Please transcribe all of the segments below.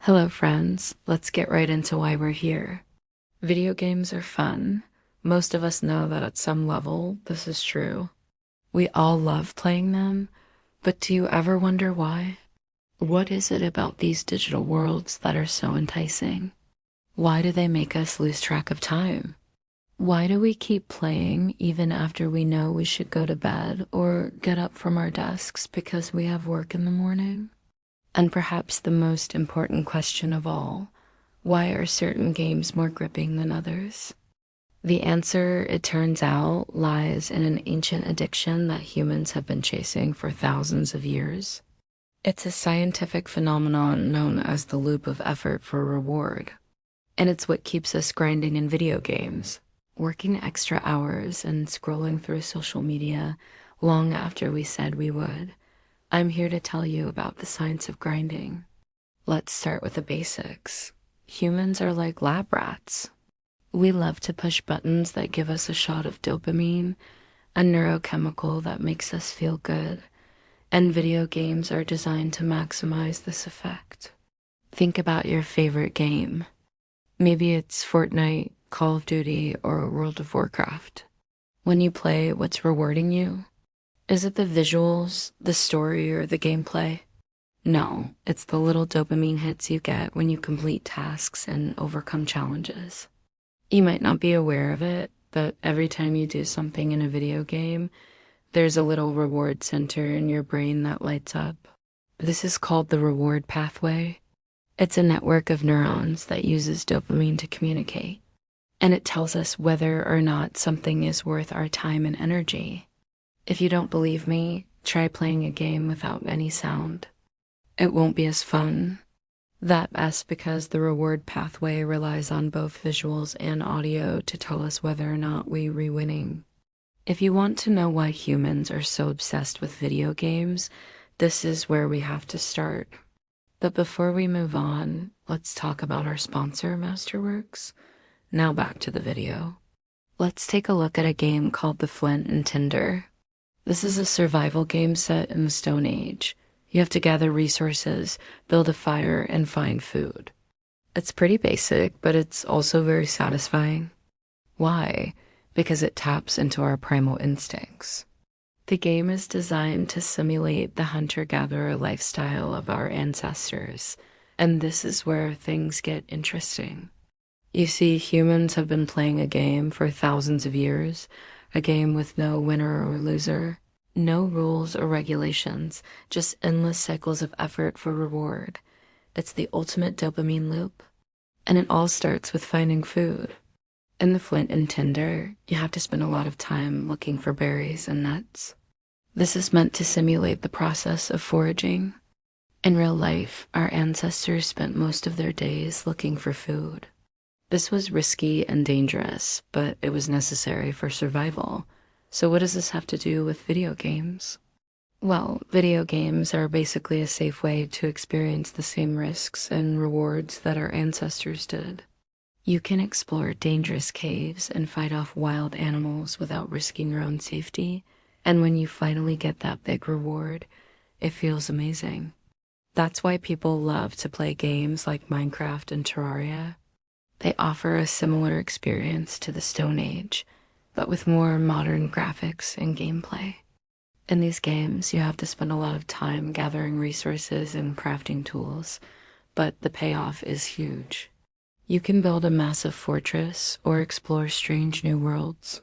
Hello, friends. Let's get right into why we're here. Video games are fun. Most of us know that at some level, this is true. We all love playing them, but do you ever wonder why? What is it about these digital worlds that are so enticing? Why do they make us lose track of time? Why do we keep playing even after we know we should go to bed or get up from our desks because we have work in the morning? And perhaps the most important question of all, why are certain games more gripping than others? The answer, it turns out, lies in an ancient addiction that humans have been chasing for thousands of years. It's a scientific phenomenon known as the loop of effort for reward. And it's what keeps us grinding in video games, working extra hours and scrolling through social media long after we said we would. I'm here to tell you about the science of grinding. Let's start with the basics. Humans are like lab rats. We love to push buttons that give us a shot of dopamine, a neurochemical that makes us feel good, and video games are designed to maximize this effect. Think about your favorite game. Maybe it's Fortnite, Call of Duty, or World of Warcraft. When you play, what's rewarding you? Is it the visuals, the story, or the gameplay? No, it's the little dopamine hits you get when you complete tasks and overcome challenges. You might not be aware of it, but every time you do something in a video game, there's a little reward center in your brain that lights up. This is called the reward pathway. It's a network of neurons that uses dopamine to communicate, and it tells us whether or not something is worth our time and energy. If you don't believe me, try playing a game without any sound. It won't be as fun. That's because the reward pathway relies on both visuals and audio to tell us whether or not we're winning. If you want to know why humans are so obsessed with video games, this is where we have to start. But before we move on, let's talk about our sponsor, Masterworks. Now back to the video. Let's take a look at a game called The Flint and Tinder. This is a survival game set in the Stone Age. You have to gather resources, build a fire, and find food. It's pretty basic, but it's also very satisfying. Why? Because it taps into our primal instincts. The game is designed to simulate the hunter-gatherer lifestyle of our ancestors, and this is where things get interesting. You see, humans have been playing a game for thousands of years, a game with no winner or loser, no rules or regulations, just endless cycles of effort for reward. It's the ultimate dopamine loop, and it all starts with finding food. In the Flint and Tinder, you have to spend a lot of time looking for berries and nuts. This is meant to simulate the process of foraging. In real life, our ancestors spent most of their days looking for food. This was risky and dangerous, but it was necessary for survival. So what does this have to do with video games? Well, video games are basically a safe way to experience the same risks and rewards that our ancestors did. You can explore dangerous caves and fight off wild animals without risking your own safety, and when you finally get that big reward, it feels amazing. That's why people love to play games like Minecraft and Terraria. They offer a similar experience to the Stone Age, but with more modern graphics and gameplay. In these games, you have to spend a lot of time gathering resources and crafting tools, but the payoff is huge. You can build a massive fortress or explore strange new worlds.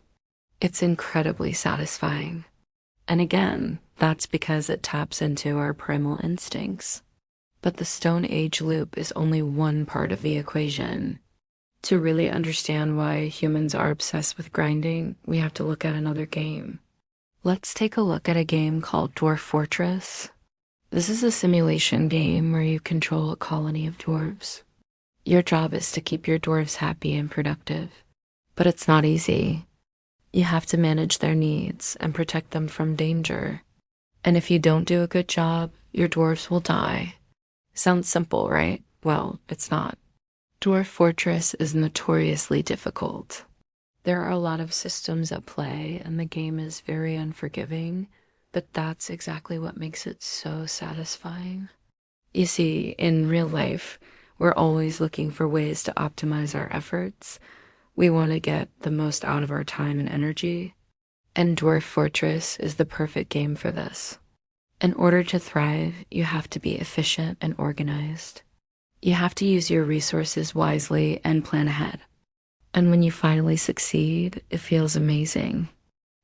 It's incredibly satisfying. And again, that's because it taps into our primal instincts. But the Stone Age loop is only one part of the equation. To really understand why humans are obsessed with grinding, we have to look at another game. Let's take a look at a game called Dwarf Fortress. This is a simulation game where you control a colony of dwarves. Your job is to keep your dwarves happy and productive. But it's not easy. You have to manage their needs and protect them from danger. And if you don't do a good job, your dwarves will die. Sounds simple, right? Well, it's not. Dwarf Fortress is notoriously difficult. There are a lot of systems at play, and the game is very unforgiving, but that's exactly what makes it so satisfying. You see, in real life, We're always looking for ways to optimize our efforts. We want to get the most out of our time and energy. And Dwarf Fortress is the perfect game for this. In order to thrive, you have to be efficient and organized. You have to use your resources wisely and plan ahead. And when you finally succeed, it feels amazing.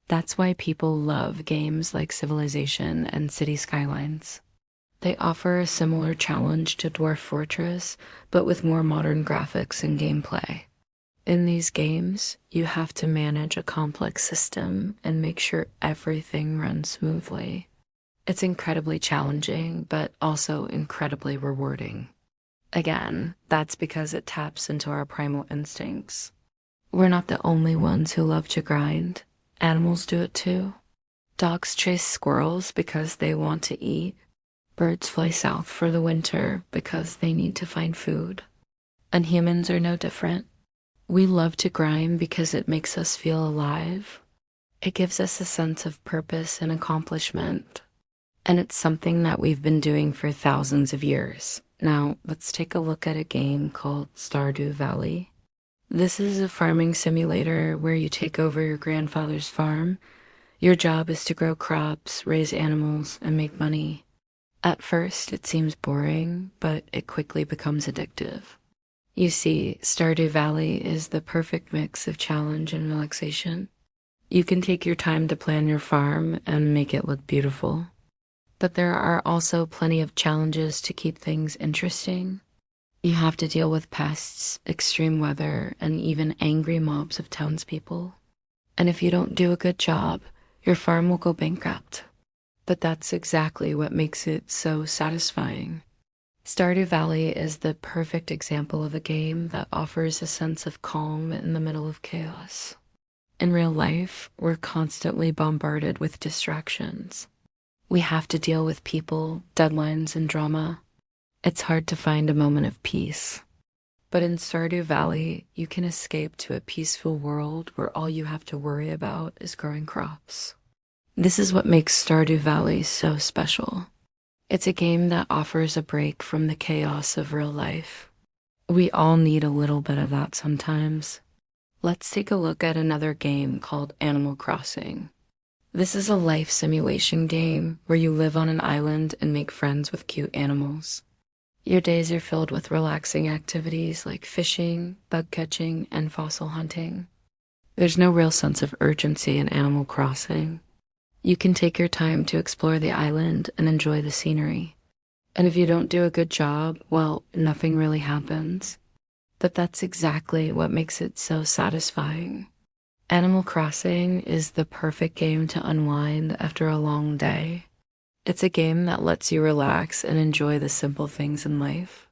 That's why people love games like Civilization and City Skylines. They offer a similar challenge to Dwarf Fortress, but with more modern graphics and gameplay. In these games, you have to manage a complex system and make sure everything runs smoothly. It's incredibly challenging, but also incredibly rewarding. Again, that's because it taps into our primal instincts. We're not the only ones who love to grind. Animals do it too. Dogs chase squirrels because they want to eat. Birds fly south for the winter because they need to find food. And humans are no different. We love to grind because it makes us feel alive. It gives us a sense of purpose and accomplishment. And it's something that we've been doing for thousands of years. Now, let's take a look at a game called Stardew Valley. This is a farming simulator where you take over your grandfather's farm. Your job is to grow crops, raise animals, and make money. At first, it seems boring, but it quickly becomes addictive. You see, Stardew Valley is the perfect mix of challenge and relaxation. You can take your time to plan your farm and make it look beautiful. But there are also plenty of challenges to keep things interesting. You have to deal with pests, extreme weather, and even angry mobs of townspeople. And if you don't do a good job, your farm will go bankrupt. But that's exactly what makes it so satisfying. Stardew Valley is the perfect example of a game that offers a sense of calm in the middle of chaos. In real life, we're constantly bombarded with distractions. We have to deal with people, deadlines, and drama. It's hard to find a moment of peace. But in Stardew Valley, you can escape to a peaceful world where all you have to worry about is growing crops. This is what makes Stardew Valley so special. It's a game that offers a break from the chaos of real life. We all need a little bit of that sometimes. Let's take a look at another game called Animal Crossing. This is a life simulation game where you live on an island and make friends with cute animals. Your days are filled with relaxing activities like fishing, bug catching, and fossil hunting. There's no real sense of urgency in Animal Crossing. You can take your time to explore the island and enjoy the scenery. And if you don't do a good job, well, nothing really happens. But that's exactly what makes it so satisfying. Animal Crossing is the perfect game to unwind after a long day. It's a game that lets you relax and enjoy the simple things in life.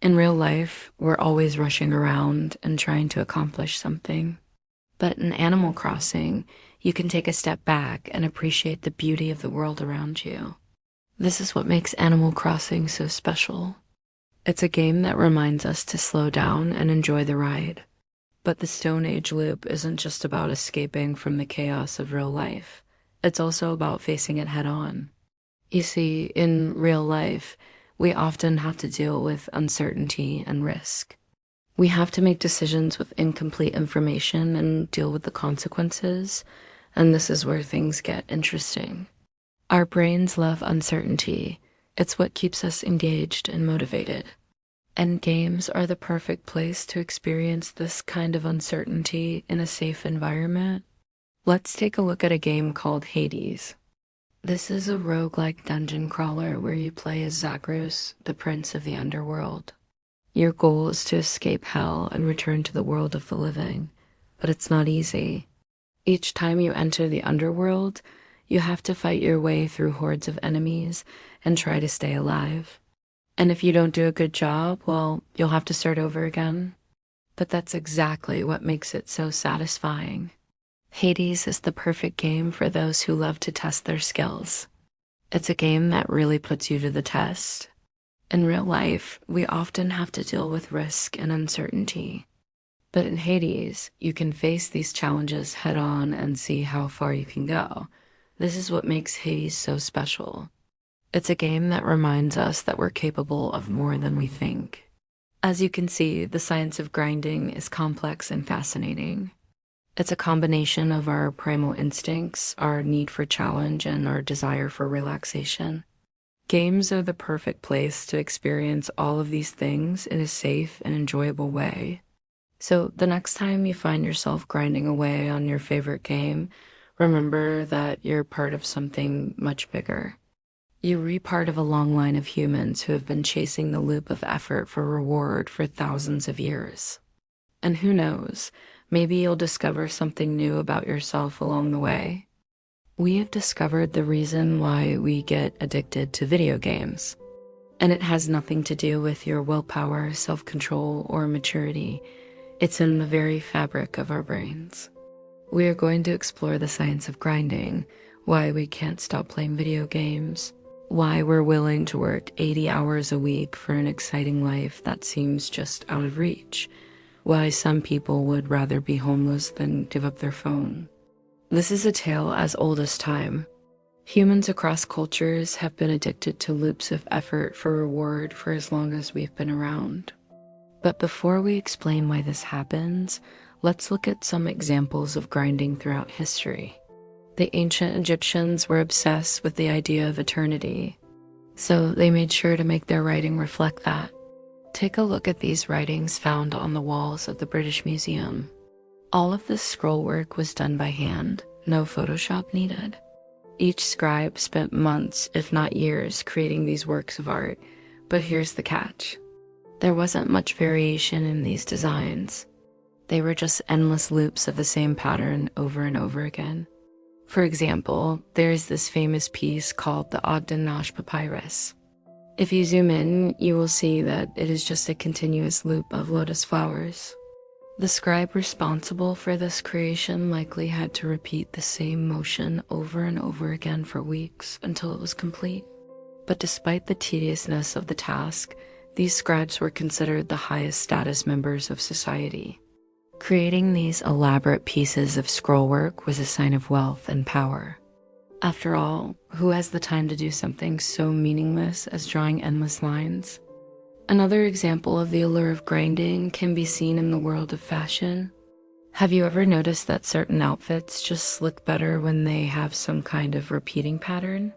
In real life, we're always rushing around and trying to accomplish something. But in Animal Crossing, you can take a step back and appreciate the beauty of the world around you. This is what makes Animal Crossing so special. It's a game that reminds us to slow down and enjoy the ride. But the Stone Age loop isn't just about escaping from the chaos of real life. It's also about facing it head on. You see, in real life, we often have to deal with uncertainty and risk. We have to make decisions with incomplete information and deal with the consequences, and this is where things get interesting. Our brains love uncertainty. It's what keeps us engaged and motivated. And games are the perfect place to experience this kind of uncertainty in a safe environment. Let's take a look at a game called Hades. This is a roguelike dungeon crawler where you play as Zagreus, the prince of the underworld. Your goal is to escape hell and return to the world of the living, but it's not easy. Each time you enter the underworld, you have to fight your way through hordes of enemies and try to stay alive. And if you don't do a good job, well, you'll have to start over again. But that's exactly what makes it so satisfying. Hades is the perfect game for those who love to test their skills. It's a game that really puts you to the test. In real life, we often have to deal with risk and uncertainty. But in Hades, you can face these challenges head on and see how far you can go. This is what makes Hades so special. It's a game that reminds us that we're capable of more than we think. As you can see, the science of grinding is complex and fascinating. It's a combination of our primal instincts, our need for challenge, and our desire for relaxation. Games are the perfect place to experience all of these things in a safe and enjoyable way. So the next time you find yourself grinding away on your favorite game, remember that you're part of something much bigger. You're part of a long line of humans who have been chasing the loop of effort for reward for thousands of years. And who knows, maybe you'll discover something new about yourself along the way. We have discovered the reason why we get addicted to video games. And it has nothing to do with your willpower, self-control, or maturity. It's in the very fabric of our brains. We are going to explore the science of grinding, why we can't stop playing video games, why we're willing to work 80 hours a week for an exciting life that seems just out of reach, why some people would rather be homeless than give up their phone. This is a tale as old as time. Humans across cultures have been addicted to loops of effort for reward for as long as we've been around. But before we explain why this happens, let's look at some examples of grinding throughout history. The ancient Egyptians were obsessed with the idea of eternity, so they made sure to make their writing reflect that. Take a look at these writings found on the walls of the British Museum. All of this scroll work was done by hand, no Photoshop needed. Each scribe spent months, if not years, creating these works of art, but here's the catch. There wasn't much variation in these designs. They were just endless loops of the same pattern over and over again. For example, there's this famous piece called the Ogden Nash Papyrus. If you zoom in, you will see that it is just a continuous loop of lotus flowers. The scribe responsible for this creation likely had to repeat the same motion over and over again for weeks until it was complete. But despite the tediousness of the task, these scribes were considered the highest status members of society. Creating these elaborate pieces of scroll work was a sign of wealth and power. After all, who has the time to do something so meaningless as drawing endless lines? Another example of the allure of grinding can be seen in the world of fashion. Have you ever noticed that certain outfits just look better when they have some kind of repeating pattern?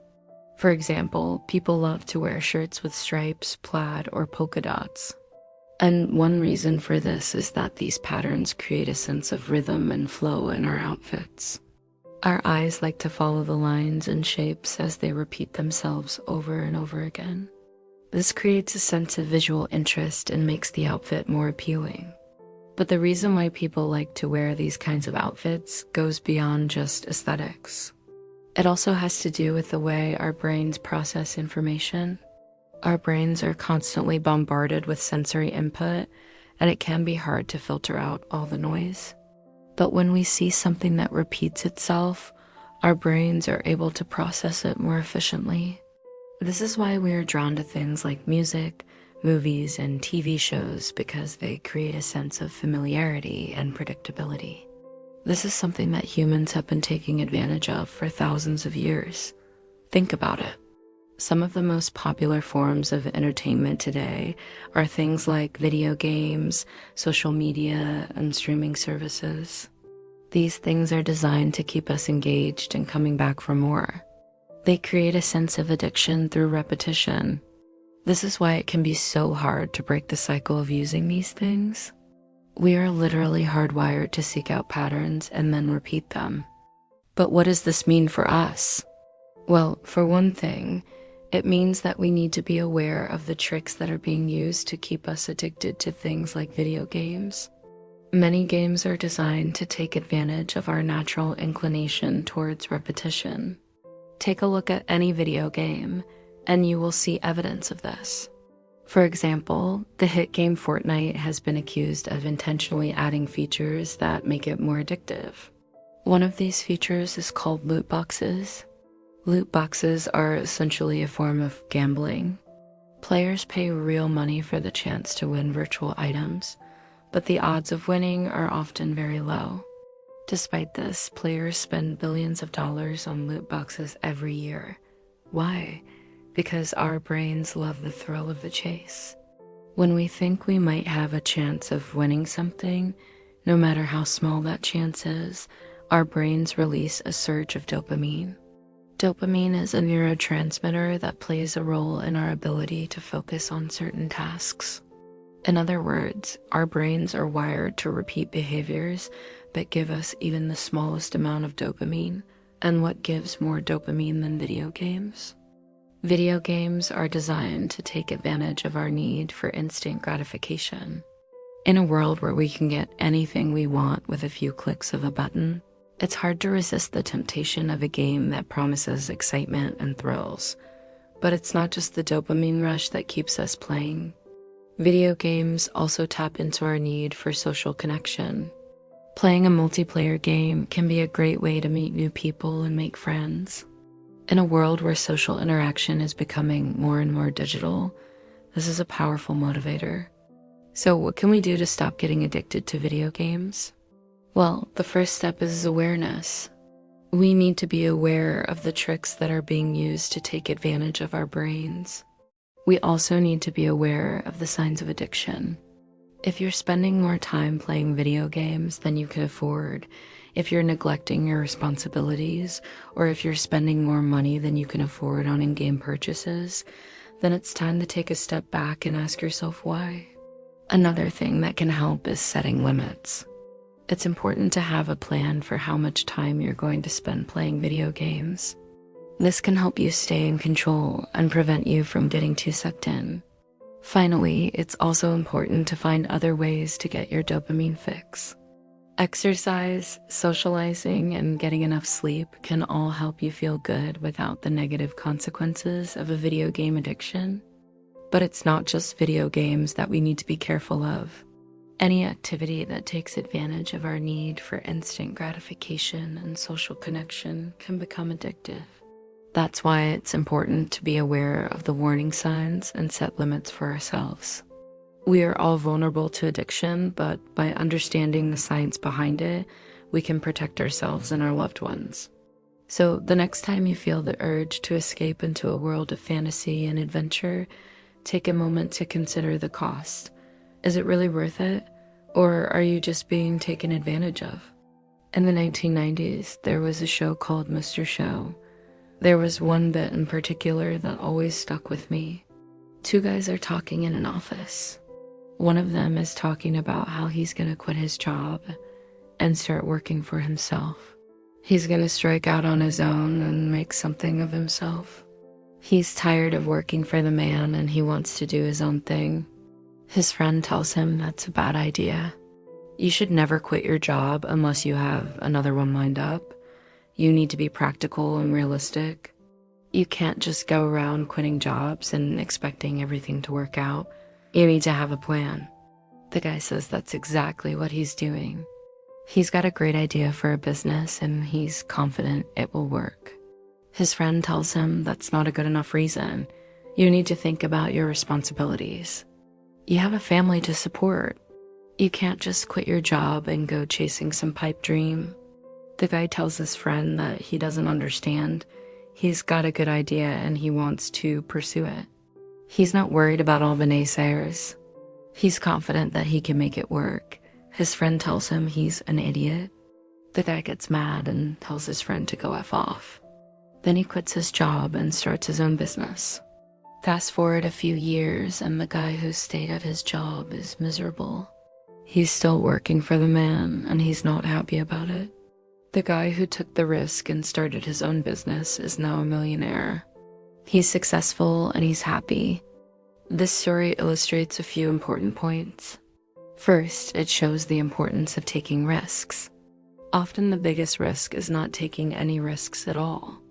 For example, people love to wear shirts with stripes, plaid, or polka dots. And one reason for this is that these patterns create a sense of rhythm and flow in our outfits. Our eyes like to follow the lines and shapes as they repeat themselves over and over again. This creates a sense of visual interest and makes the outfit more appealing. But the reason why people like to wear these kinds of outfits goes beyond just aesthetics. It also has to do with the way our brains process information. Our brains are constantly bombarded with sensory input, and it can be hard to filter out all the noise. But when we see something that repeats itself, our brains are able to process it more efficiently. This is why we are drawn to things like music, movies, and TV shows, because they create a sense of familiarity and predictability. This is something that humans have been taking advantage of for thousands of years. Think about it. Some of the most popular forms of entertainment today are things like video games, social media, and streaming services. These things are designed to keep us engaged and coming back for more. They create a sense of addiction through repetition. This is why it can be so hard to break the cycle of using these things. We are literally hardwired to seek out patterns and then repeat them. But what does this mean for us? Well, for one thing, it means that we need to be aware of the tricks that are being used to keep us addicted to things like video games. Many games are designed to take advantage of our natural inclination towards repetition. Take a look at any video game, and you will see evidence of this. For example, the hit game Fortnite has been accused of intentionally adding features that make it more addictive. One of these features is called loot boxes. Loot boxes are essentially a form of gambling. Players pay real money for the chance to win virtual items, but the odds of winning are often very low. Despite this, players spend billions of dollars on loot boxes every year. Why? Because our brains love the thrill of the chase. When we think we might have a chance of winning something, no matter how small that chance is, our brains release a surge of dopamine. Dopamine is a neurotransmitter that plays a role in our ability to focus on certain tasks. In other words, our brains are wired to repeat behaviors that give us even the smallest amount of dopamine. And what gives more dopamine than video games? Video games are designed to take advantage of our need for instant gratification. In a world where we can get anything we want with a few clicks of a button, it's hard to resist the temptation of a game that promises excitement and thrills. But it's not just the dopamine rush that keeps us playing. Video games also tap into our need for social connection. Playing a multiplayer game can be a great way to meet new people and make friends. In a world where social interaction is becoming more and more digital, this is a powerful motivator. So what can we do to stop getting addicted to video games? Well, the first step is awareness. We need to be aware of the tricks that are being used to take advantage of our brains. We also need to be aware of the signs of addiction. If you're spending more time playing video games than you can afford, if you're neglecting your responsibilities, or if you're spending more money than you can afford on in-game purchases, then it's time to take a step back and ask yourself why. Another thing that can help is setting limits. It's important to have a plan for how much time you're going to spend playing video games. This can help you stay in control and prevent you from getting too sucked in. Finally, it's also important to find other ways to get your dopamine fix. Exercise, socializing, and getting enough sleep can all help you feel good without the negative consequences of a video game addiction. But it's not just video games that we need to be careful of. Any activity that takes advantage of our need for instant gratification and social connection can become addictive. That's why it's important to be aware of the warning signs and set limits for ourselves. We are all vulnerable to addiction, but by understanding the science behind it, we can protect ourselves and our loved ones. So the next time you feel the urge to escape into a world of fantasy and adventure, take a moment to consider the cost. Is it really worth it? Or are you just being taken advantage of? In the 1990s, there was a show called Mr. Show. There was one bit in particular that always stuck with me. Two guys are talking in an office. One of them is talking about how he's going to quit his job and start working for himself. He's going to strike out on his own and make something of himself. He's tired of working for the man and he wants to do his own thing. His friend tells him that's a bad idea. You should never quit your job unless you have another one lined up. You need to be practical and realistic. You can't just go around quitting jobs and expecting everything to work out. You need to have a plan. The guy says that's exactly what he's doing. He's got a great idea for a business and he's confident it will work. His friend tells him that's not a good enough reason. You need to think about your responsibilities. You have a family to support. You can't just quit your job and go chasing some pipe dream. The guy tells his friend that he doesn't understand. He's got a good idea and he wants to pursue it. He's not worried about all the naysayers. He's confident that he can make it work. His friend tells him he's an idiot. The guy gets mad and tells his friend to go F off. Then he quits his job and starts his own business. Fast forward a few years and the guy who stayed at his job is miserable. He's still working for the man and he's not happy about it. The guy who took the risk and started his own business is now a millionaire. He's successful and he's happy. This story illustrates a few important points. First, it shows the importance of taking risks. Often the biggest risk is not taking any risks at all.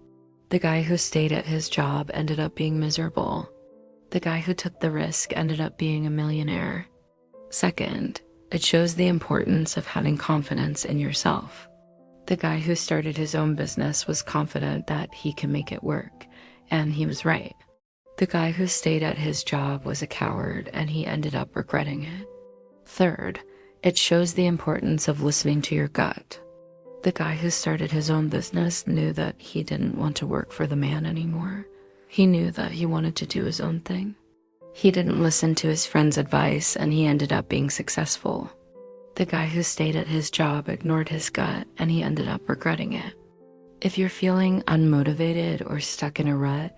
The guy who stayed at his job ended up being miserable. The guy who took the risk ended up being a millionaire. Second, it shows the importance of having confidence in yourself. The guy who started his own business was confident that he can make it work, and he was right. The guy who stayed at his job was a coward, and he ended up regretting it. Third, it shows the importance of listening to your gut. The guy who started his own business knew that he didn't want to work for the man anymore. He knew that he wanted to do his own thing. He didn't listen to his friend's advice and he ended up being successful. The guy who stayed at his job ignored his gut and he ended up regretting it. If you're feeling unmotivated or stuck in a rut,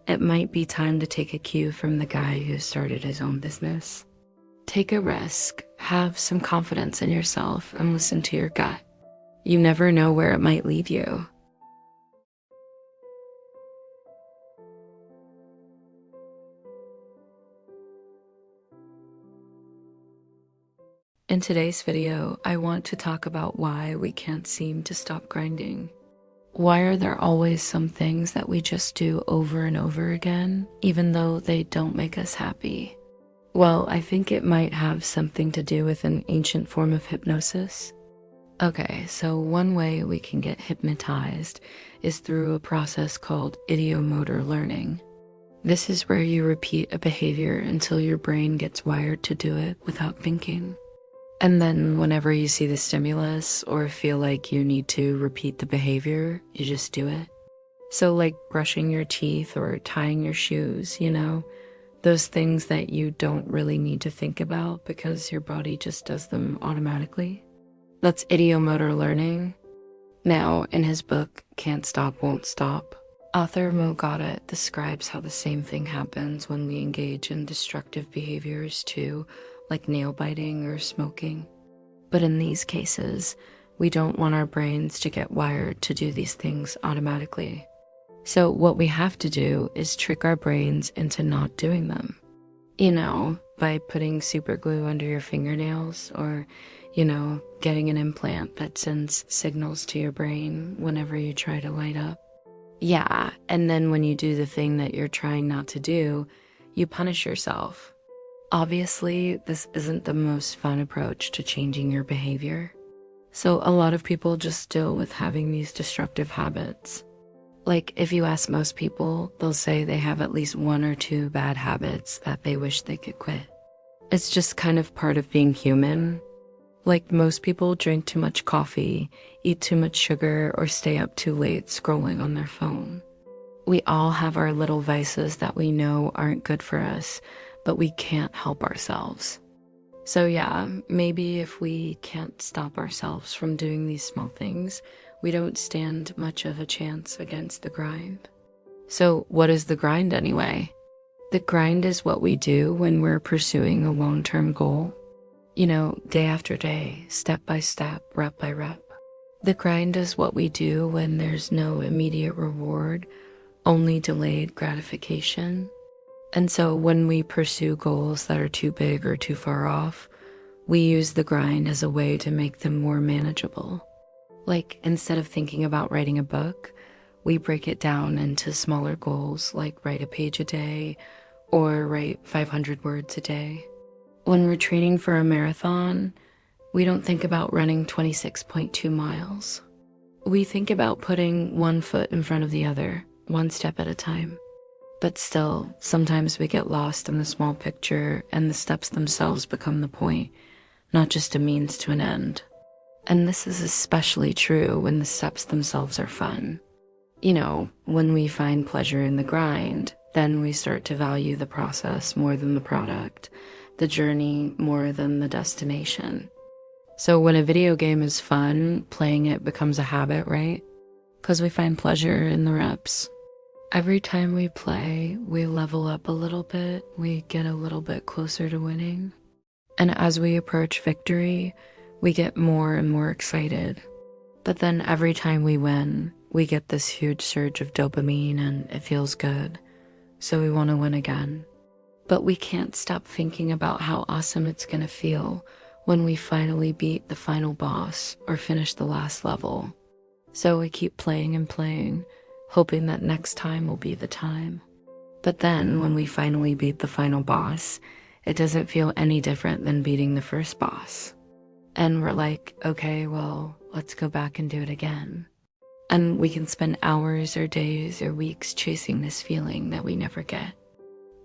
it might be time to take a cue from the guy who started his own business. Take a risk, have some confidence in yourself, and listen to your gut. You never know where it might lead you. In today's video, I want to talk about why we can't seem to stop grinding. Why are there always some things that we just do over and over again, even though they don't make us happy? Well, I think it might have something to do with an ancient form of hypnosis. Okay, so one way we can get hypnotized is through a process called ideomotor learning. This is where you repeat a behavior until your brain gets wired to do it without thinking. And then whenever you see the stimulus or feel like you need to repeat the behavior, you just do it. So like brushing your teeth or tying your shoes, those things that you don't really need to think about because your body just does them automatically. That's ideomotor learning. Now, in his book, Can't Stop, Won't Stop, author Mo Gaudat describes how the same thing happens when we engage in destructive behaviors too, like nail biting or smoking. But in these cases, we don't want our brains to get wired to do these things automatically. So what we have to do is trick our brains into not doing them. By putting super glue under your fingernails or, getting an implant that sends signals to your brain whenever you try to light up. Yeah, and then when you do the thing that you're trying not to do, you punish yourself. Obviously, this isn't the most fun approach to changing your behavior. So a lot of people just deal with having these destructive habits. Like if you ask most people, they'll say they have at least 1 or 2 bad habits that they wish they could quit. It's just kind of part of being human. Like most people drink too much coffee, eat too much sugar, or stay up too late scrolling on their phone. We all have our little vices that we know aren't good for us, but we can't help ourselves. So yeah, maybe if we can't stop ourselves from doing these small things, we don't stand much of a chance against the grind. So what is the grind anyway? The grind is what we do when we're pursuing a long-term goal. Day after day, step by step, rep by rep. The grind is what we do when there's no immediate reward, only delayed gratification. And so when we pursue goals that are too big or too far off, we use the grind as a way to make them more manageable. Like instead of thinking about writing a book, we break it down into smaller goals like write a page a day or write 500 words a day. When we're training for a marathon, we don't think about running 26.2 miles. We think about putting one foot in front of the other, one step at a time. But still, sometimes we get lost in the small picture and the steps themselves become the point, not just a means to an end. And this is especially true when the steps themselves are fun. When we find pleasure in the grind, then we start to value the process more than the product, the journey more than the destination. So when a video game is fun, playing it becomes a habit, right? Because we find pleasure in the reps. Every time we play, we level up a little bit, we get a little bit closer to winning. And as we approach victory, we get more and more excited. But then every time we win, we get this huge surge of dopamine and it feels good. So we want to win again. But we can't stop thinking about how awesome it's going to feel when we finally beat the final boss or finish the last level. So we keep playing and playing, hoping that next time will be the time. But then when we finally beat the final boss, it doesn't feel any different than beating the first boss. And we're like, okay, well, let's go back and do it again. And we can spend hours or days or weeks chasing this feeling that we never get.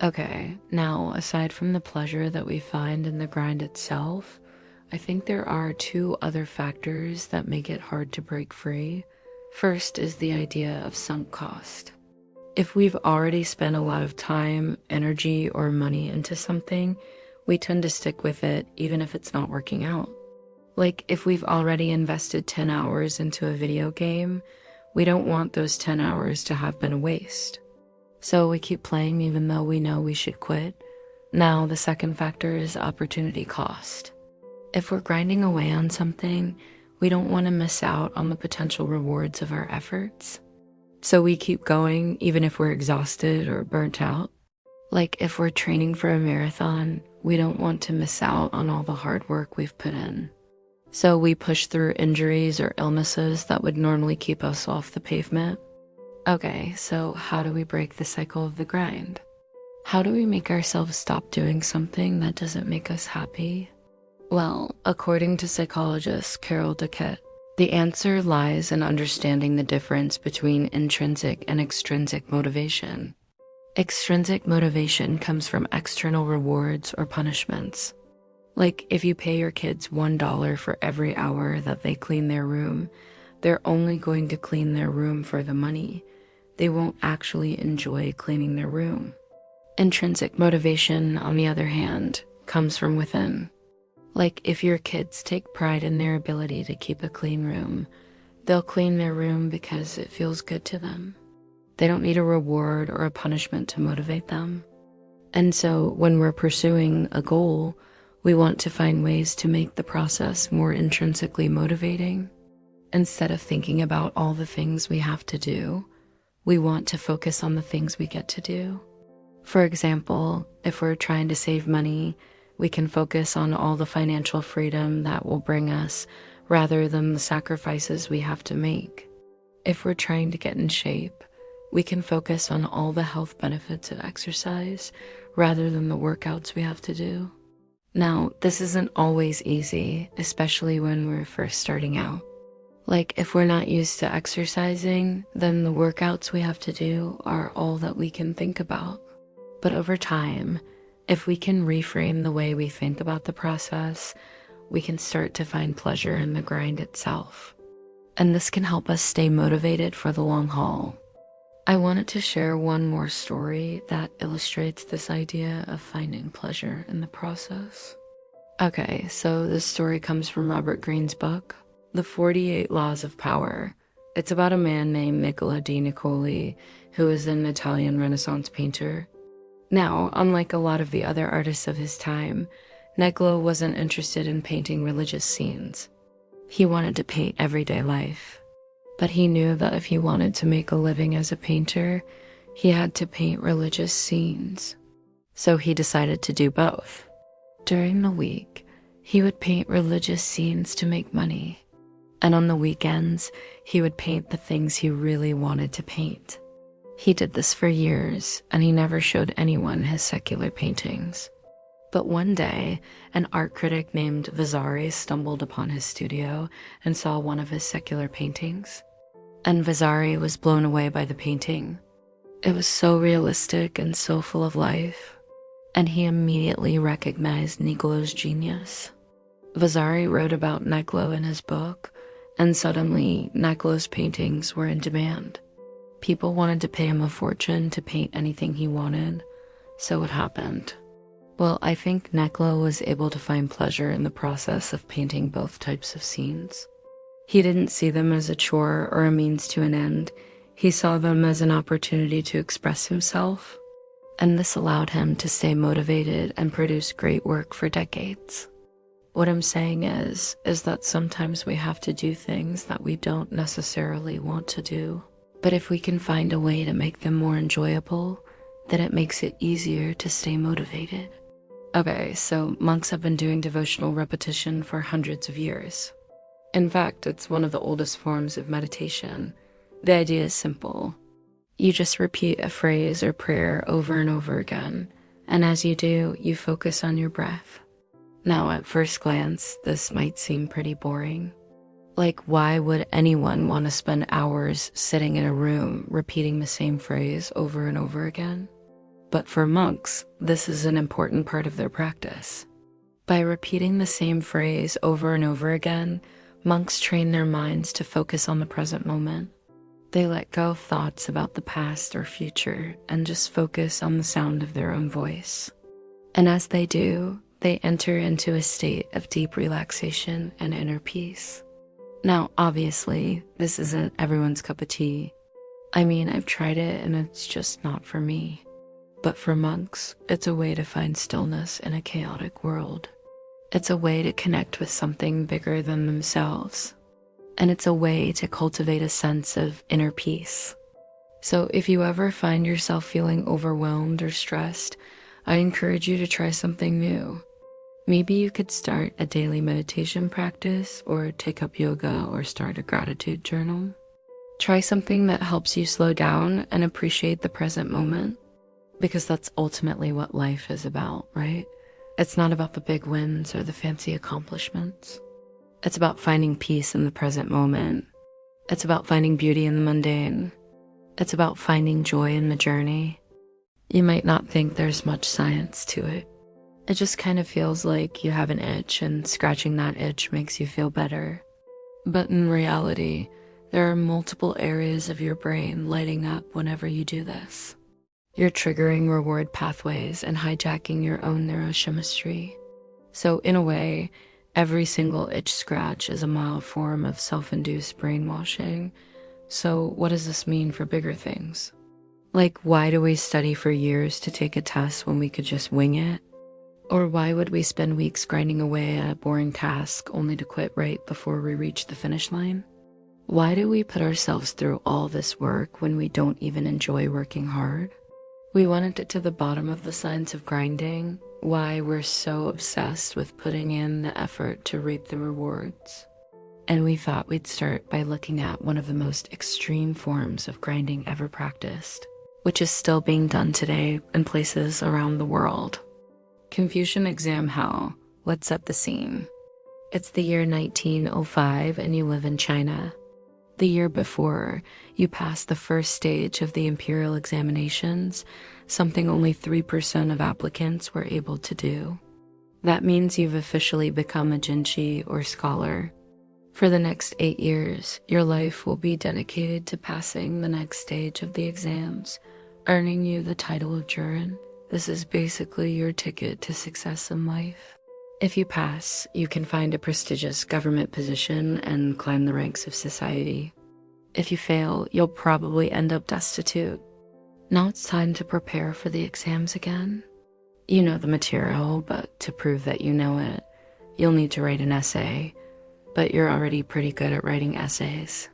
Okay, now aside from the pleasure that we find in the grind itself, I think there are 2 other factors that make it hard to break free. First is the idea of sunk cost. If we've already spent a lot of time, energy, or money into something, we tend to stick with it even if it's not working out. Like if we've already invested 10 hours into a video game, we don't want those 10 hours to have been a waste. So we keep playing even though we know we should quit. Now, the second factor is opportunity cost. If we're grinding away on something, we don't want to miss out on the potential rewards of our efforts. So we keep going even if we're exhausted or burnt out. Like if we're training for a marathon, we don't want to miss out on all the hard work we've put in. So we push through injuries or illnesses that would normally keep us off the pavement. Okay, so how do we break the cycle of the grind? How do we make ourselves stop doing something that doesn't make us happy? Well, according to psychologist Carol Duquette, the answer lies in understanding the difference between intrinsic and extrinsic motivation. Extrinsic motivation comes from external rewards or punishments. Like if you pay your kids $1 for every hour that they clean their room, they're only going to clean their room for the money. They won't actually enjoy cleaning their room. Intrinsic motivation, on the other hand, comes from within. Like if your kids take pride in their ability to keep a clean room, they'll clean their room because it feels good to them. They don't need a reward or a punishment to motivate them. And so when we're pursuing a goal, we want to find ways to make the process more intrinsically motivating. Instead of thinking about all the things we have to do, we want to focus on the things we get to do. For example, if we're trying to save money, we can focus on all the financial freedom that will bring us rather than the sacrifices we have to make. If we're trying to get in shape, we can focus on all the health benefits of exercise rather than the workouts we have to do. Now, this isn't always easy, especially when we're first starting out. Like if we're not used to exercising, then the workouts we have to do are all that we can think about. But over time, if we can reframe the way we think about the process, we can start to find pleasure in the grind itself. And this can help us stay motivated for the long haul. I wanted to share one more story that illustrates this idea of finding pleasure in the process. Okay, so this story comes from Robert Greene's book, The 48 Laws of Power. It's about a man named Nicola di Niccoli, who is an Italian Renaissance painter. Now, unlike a lot of the other artists of his time, Nicola wasn't interested in painting religious scenes. He wanted to paint everyday life. But he knew that if he wanted to make a living as a painter, he had to paint religious scenes. So he decided to do both. During the week, he would paint religious scenes to make money. And on the weekends, he would paint the things he really wanted to paint. He did this for years, and he never showed anyone his secular paintings. But one day, an art critic named Vasari stumbled upon his studio and saw one of his secular paintings. And Vasari was blown away by the painting. It was so realistic and so full of life, and he immediately recognized Niccolo's genius. Vasari wrote about Niccolo in his book, and suddenly Niccolo's paintings were in demand. People wanted to pay him a fortune to paint anything he wanted, so what happened? Well, I think Niccolo was able to find pleasure in the process of painting both types of scenes. He didn't see them as a chore or a means to an end. He saw them as an opportunity to express himself, and this allowed him to stay motivated and produce great work for decades. What I'm saying is that sometimes we have to do things that we don't necessarily want to do. But if we can find a way to make them more enjoyable, then it makes it easier to stay motivated. Okay, so monks have been doing devotional repetition for hundreds of years. In fact, it's one of the oldest forms of meditation. The idea is simple. You just repeat a phrase or prayer over and over again, and as you do, you focus on your breath. Now, at first glance, this might seem pretty boring. Like, why would anyone want to spend hours sitting in a room repeating the same phrase over and over again? But for monks, this is an important part of their practice. By repeating the same phrase over and over again, monks train their minds to focus on the present moment. They let go of thoughts about the past or future and just focus on the sound of their own voice. And as they do, they enter into a state of deep relaxation and inner peace. Now, obviously, this isn't everyone's cup of tea. I mean, I've tried it and it's just not for me. But for monks, it's a way to find stillness in a chaotic world. It's a way to connect with something bigger than themselves. And it's a way to cultivate a sense of inner peace. So if you ever find yourself feeling overwhelmed or stressed, I encourage you to try something new. Maybe you could start a daily meditation practice, or take up yoga, or start a gratitude journal. Try something that helps you slow down and appreciate the present moment, because that's ultimately what life is about, right? It's not about the big wins or the fancy accomplishments. It's about finding peace in the present moment. It's about finding beauty in the mundane. It's about finding joy in the journey. You might not think there's much science to it. It just kind of feels like you have an itch and scratching that itch makes you feel better. But in reality, there are multiple areas of your brain lighting up whenever you do this. You're triggering reward pathways and hijacking your own neurochemistry. So in a way, every single itch scratch is a mild form of self-induced brainwashing. So what does this mean for bigger things? Like, why do we study for years to take a test when we could just wing it? Or why would we spend weeks grinding away at a boring task only to quit right before we reach the finish line? Why do we put ourselves through all this work when we don't even enjoy working hard? We want to get to the bottom of the science of grinding, why we're so obsessed with putting in the effort to reap the rewards. And we thought we'd start by looking at one of the most extreme forms of grinding ever practiced, which is still being done today in places around the world. Confucian Exam Hell. Let's set the scene. It's the year 1905 and you live in China. The year before, you passed the first stage of the imperial examinations, something only 3% of applicants were able to do. That means you've officially become a jinchi or scholar. For the next 8 years, your life will be dedicated to passing the next stage of the exams, earning you the title of Jurin. This is basically your ticket to success in life. If you pass, you can find a prestigious government position and climb the ranks of society. If you fail, you'll probably end up destitute. Now it's time to prepare for the exams again. You know the material, but to prove that you know it, you'll need to write an essay, but you're already pretty good at writing essays.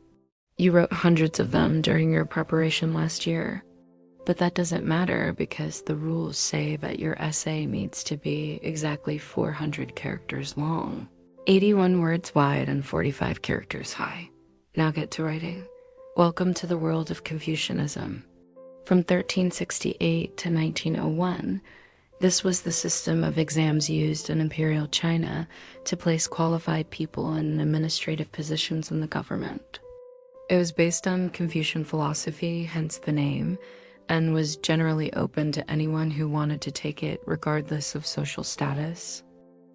You wrote hundreds of them during your preparation last year. But that doesn't matter because the rules say that your essay needs to be exactly 400 characters long, 81 words wide and 45 characters high. Now get to writing. Welcome to the world of Confucianism. From 1368 to 1901, this was the system of exams used in imperial China to place qualified people in administrative positions in the government. It was based on Confucian philosophy, hence the name, and was generally open to anyone who wanted to take it regardless of social status.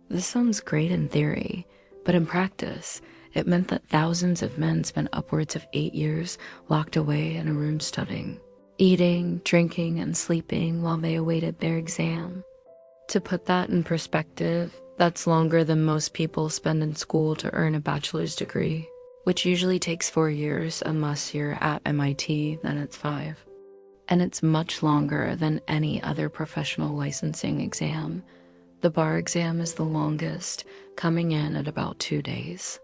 This sounds great in theory, but in practice, it meant that thousands of men spent upwards of 8 years locked away in a room studying, eating, drinking, and sleeping while they awaited their exam. To put that in perspective, that's longer than most people spend in school to earn a bachelor's degree, which usually takes 4 years unless you're at MIT, then it's 5. And it's much longer than any other professional licensing exam. The bar exam is the longest, coming in at about 2 days.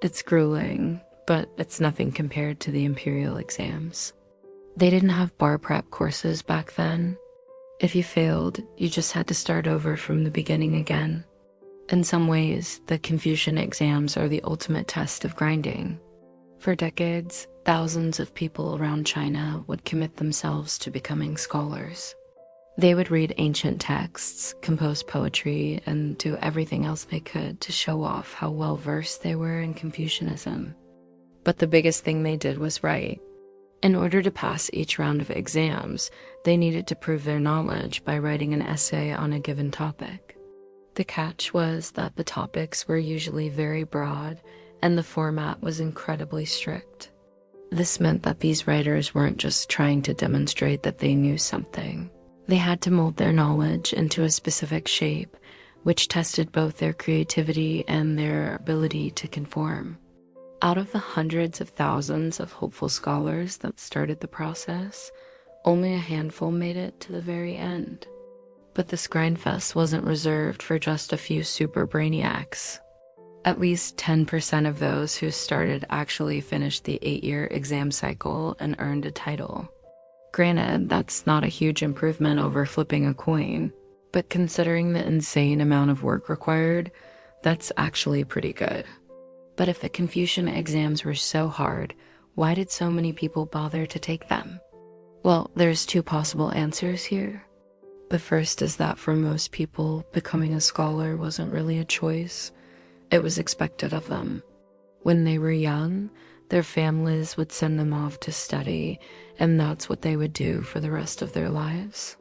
It's grueling, but it's nothing compared to the imperial exams. They didn't have bar prep courses back then. If you failed, you just had to start over from the beginning again. In some ways, the Confucian exams are the ultimate test of grinding. For decades, thousands of people around China would commit themselves to becoming scholars. They would read ancient texts, compose poetry, and do everything else they could to show off how well-versed they were in Confucianism. But the biggest thing they did was write. In order to pass each round of exams, they needed to prove their knowledge by writing an essay on a given topic. The catch was that the topics were usually very broad, and the format was incredibly strict. This meant that these writers weren't just trying to demonstrate that they knew something. They had to mold their knowledge into a specific shape, which tested both their creativity and their ability to conform. Out of the hundreds of thousands of hopeful scholars that started the process, only a handful made it to the very end. But this grindfest wasn't reserved for just a few super brainiacs. At least 10% of those who started actually finished the 8-year exam cycle and earned a title. Granted, that's not a huge improvement over flipping a coin, but considering the insane amount of work required, that's actually pretty good. But if the Confucian exams were so hard, why did so many people bother to take them? Well, there's two possible answers here. The first is that for most people, becoming a scholar wasn't really a choice. It was expected of them. When they were young, their families would send them off to study, and that's what they would do for the rest of their lives.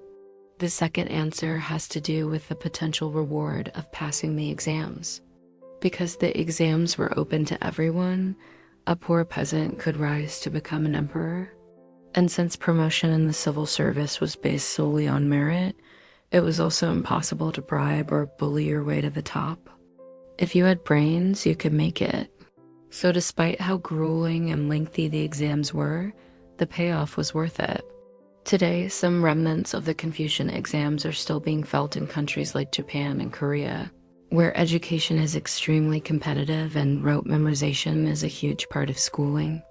The second answer has to do with the potential reward of passing the exams. Because the exams were open to everyone, a poor peasant could rise to become an emperor. And since promotion in the civil service was based solely on merit, it was also impossible to bribe or bully your way to the top. If you had brains, you could make it. So despite how grueling and lengthy the exams were, the payoff was worth it. Today, some remnants of the Confucian exams are still being felt in countries like Japan and Korea, where education is extremely competitive and rote memorization is a huge part of schooling.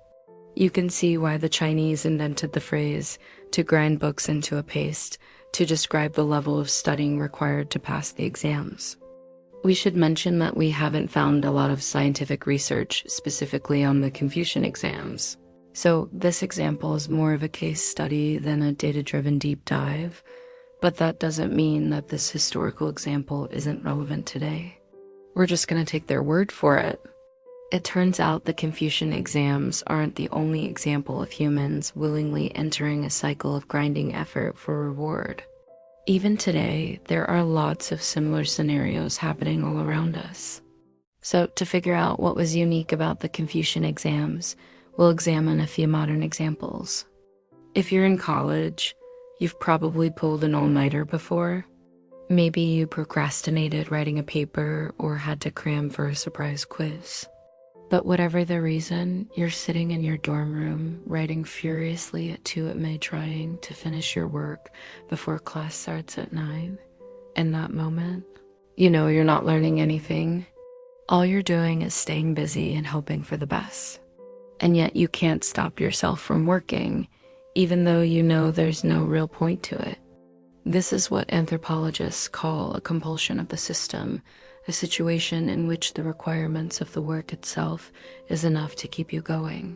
You can see why the Chinese invented the phrase, to grind books into a paste, to describe the level of studying required to pass the exams. We should mention that we haven't found a lot of scientific research specifically on the Confucian exams. So this example is more of a case study than a data-driven deep dive, but that doesn't mean that this historical example isn't relevant today. We're just going to take their word for it. It turns out the Confucian exams aren't the only example of humans willingly entering a cycle of grinding effort for reward. Even today, there are lots of similar scenarios happening all around us. So to figure out what was unique about the Confucian exams, we'll examine a few modern examples. If you're in college, you've probably pulled an all-nighter before. Maybe you procrastinated writing a paper or had to cram for a surprise quiz. But whatever the reason, you're sitting in your dorm room, writing furiously at 2 a.m. trying to finish your work before class starts at 9. In that moment, you know you're not learning anything. All you're doing is staying busy and hoping for the best. And yet you can't stop yourself from working, even though you know there's no real point to it. This is what anthropologists call a compulsion of the system, a situation in which the requirements of the work itself is enough to keep you going.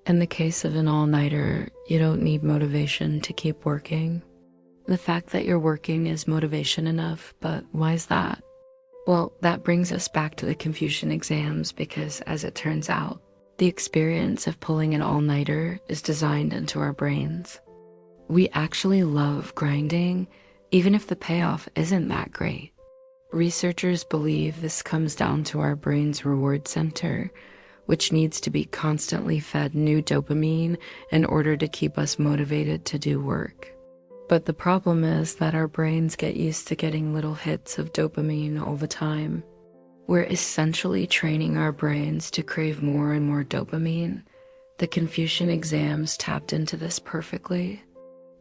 In the case of an all-nighter, you don't need motivation to keep working. The fact that you're working is motivation enough, but why is that? Well, that brings us back to the Confucian exams because, as it turns out, the experience of pulling an all-nighter is designed into our brains. We actually love grinding, even if the payoff isn't that great. Researchers believe this comes down to our brain's reward center, which needs to be constantly fed new dopamine in order to keep us motivated to do work. But the problem is that our brains get used to getting little hits of dopamine all the time. We're essentially training our brains to crave more and more dopamine. The Confucian exams tapped into this perfectly.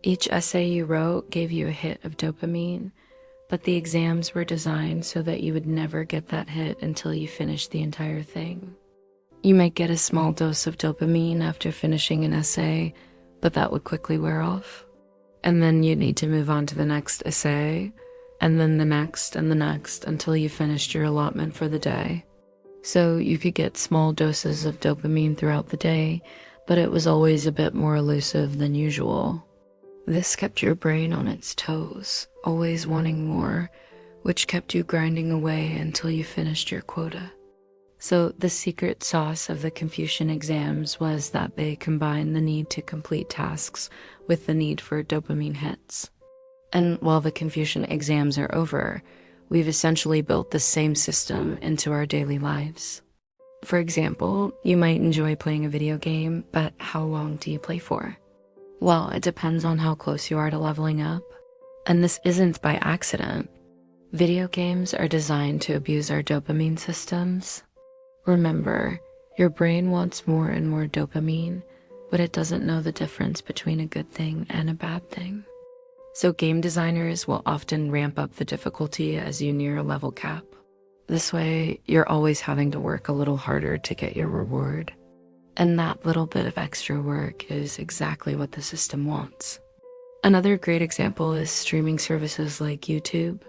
Each essay you wrote gave you a hit of dopamine, but the exams were designed so that you would never get that hit until you finished the entire thing. You might get a small dose of dopamine after finishing an essay, but that would quickly wear off. And then you'd need to move on to the next essay, and then the next and the next until you finished your allotment for the day. So you could get small doses of dopamine throughout the day, but it was always a bit more elusive than usual. This kept your brain on its toes, always wanting more, which kept you grinding away until you finished your quota. So the secret sauce of the Confucian exams was that they combined the need to complete tasks with the need for dopamine hits. And while the Confucian exams are over, we've essentially built the same system into our daily lives. For example, you might enjoy playing a video game, but how long do you play for? Well, it depends on how close you are to leveling up. And this isn't by accident. Video games are designed to abuse our dopamine systems. Remember, your brain wants more and more dopamine, but it doesn't know the difference between a good thing and a bad thing. So game designers will often ramp up the difficulty as you near a level cap. This way, you're always having to work a little harder to get your reward. And that little bit of extra work is exactly what the system wants. Another great example is streaming services like YouTube.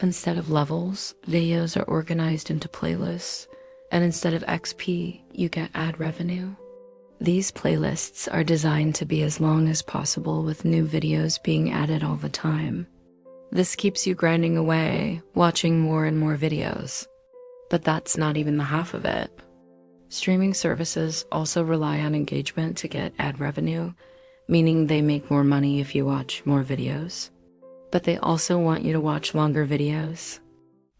Instead of levels, videos are organized into playlists, and instead of XP, you get ad revenue. These playlists are designed to be as long as possible, with new videos being added all the time. This keeps you grinding away, watching more and more videos. But that's not even the half of it. Streaming services also rely on engagement to get ad revenue, meaning they make more money if you watch more videos. But they also want you to watch longer videos.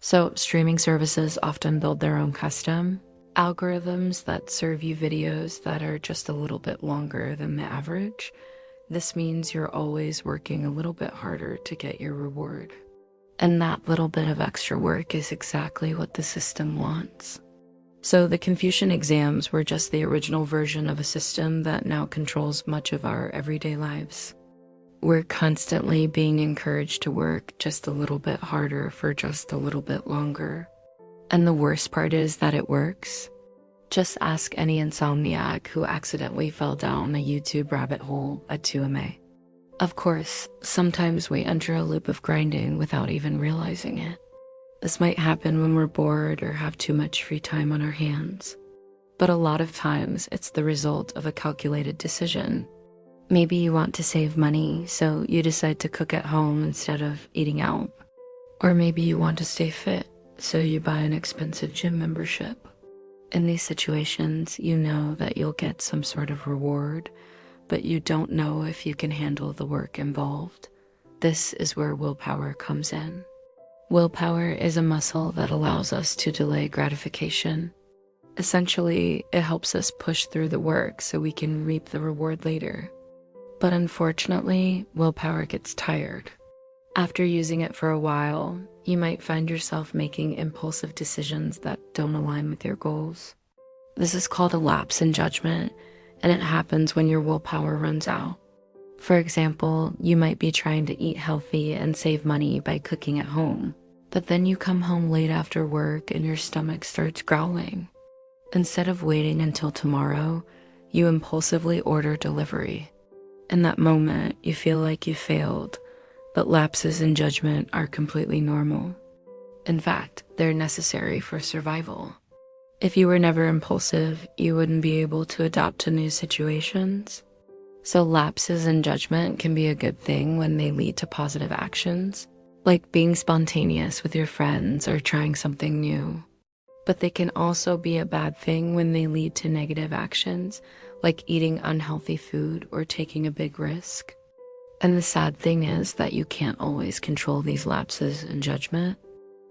So streaming services often build their own custom algorithms that serve you videos that are just a little bit longer than the average. This means you're always working a little bit harder to get your reward. And that little bit of extra work is exactly what the system wants. So the Confucian exams were just the original version of a system that now controls much of our everyday lives. We're constantly being encouraged to work just a little bit harder for just a little bit longer. And the worst part is that it works. Just ask any insomniac who accidentally fell down a YouTube rabbit hole at 2 a.m. Of course, sometimes we enter a loop of grinding without even realizing it. This might happen when we're bored or have too much free time on our hands. But a lot of times, it's the result of a calculated decision. Maybe you want to save money, so you decide to cook at home instead of eating out. Or maybe you want to stay fit, so you buy an expensive gym membership. In these situations, you know that you'll get some sort of reward, but you don't know if you can handle the work involved. This is where willpower comes in. Willpower is a muscle that allows us to delay gratification. Essentially, it helps us push through the work so we can reap the reward later. But unfortunately, willpower gets tired. After using it for a while, you might find yourself making impulsive decisions that don't align with your goals. This is called a lapse in judgment, and it happens when your willpower runs out. For example, you might be trying to eat healthy and save money by cooking at home, but then you come home late after work and your stomach starts growling. Instead of waiting until tomorrow, you impulsively order delivery. In that moment, you feel like you failed, but lapses in judgment are completely normal. In fact, they're necessary for survival. If you were never impulsive, you wouldn't be able to adapt to new situations. So lapses in judgment can be a good thing when they lead to positive actions, like being spontaneous with your friends or trying something new. But they can also be a bad thing when they lead to negative actions, like eating unhealthy food or taking a big risk. And the sad thing is that you can't always control these lapses in judgment.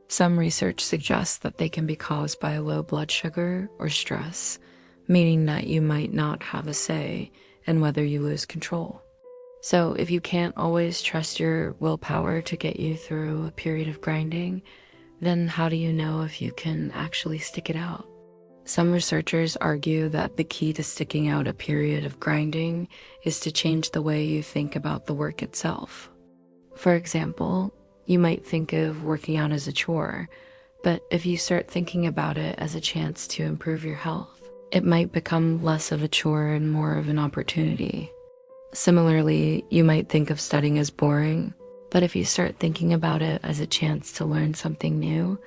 Some research suggests that they can be caused by low blood sugar or stress, meaning that you might not have a say in whether you lose control. So if you can't always trust your willpower to get you through a period of grinding, then how do you know if you can actually stick it out? Some researchers argue that the key to sticking out a period of grinding is to change the way you think about the work itself. For example, you might think of working out as a chore, but if you start thinking about it as a chance to improve your health, it might become less of a chore and more of an opportunity. Similarly, you might think of studying as boring, but if you start thinking about it as a chance to learn something new,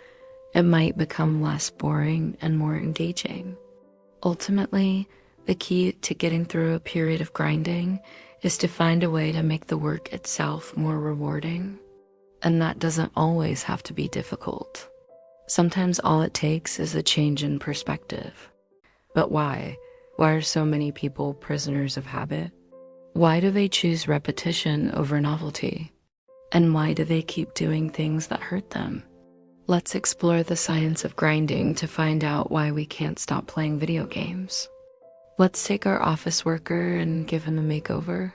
it might become less boring and more engaging. Ultimately, the key to getting through a period of grinding is to find a way to make the work itself more rewarding. And that doesn't always have to be difficult. Sometimes all it takes is a change in perspective. But why? Why are so many people prisoners of habit? Why do they choose repetition over novelty? And why do they keep doing things that hurt them? Let's explore the science of grinding to find out why we can't stop playing video games. Let's take our office worker and give him a makeover.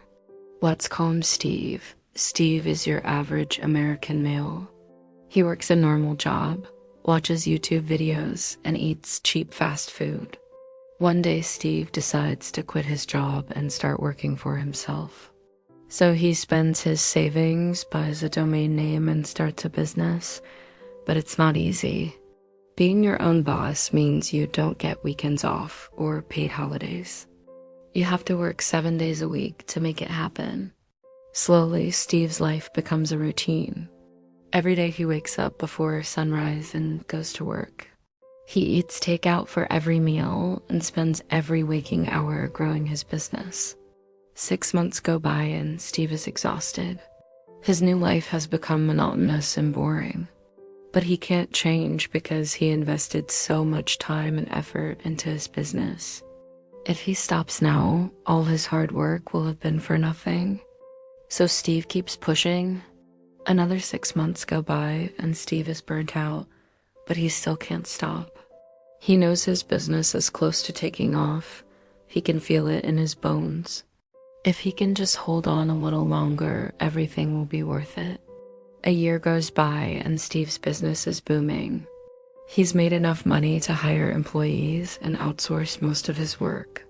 Let's call him Steve. Steve is your average American male. He works a normal job, watches YouTube videos, and eats cheap fast food. One day, Steve decides to quit his job and start working for himself. So he spends his savings, buys a domain name, and starts a business. But it's not easy. Being your own boss means you don't get weekends off or paid holidays. You have to work 7 days a week to make it happen. Slowly, Steve's life becomes a routine. Every day he wakes up before sunrise and goes to work. He eats takeout for every meal and spends every waking hour growing his business. 6 months go by and Steve is exhausted. His new life has become monotonous and boring. But he can't change because he invested so much time and effort into his business. If he stops now, all his hard work will have been for nothing. So Steve keeps pushing. Another 6 months go by and Steve is burnt out, but he still can't stop. He knows his business is close to taking off. He can feel it in his bones. If he can just hold on a little longer, everything will be worth it. A year goes by and Steve's business is booming. He's made enough money to hire employees and outsource most of his work.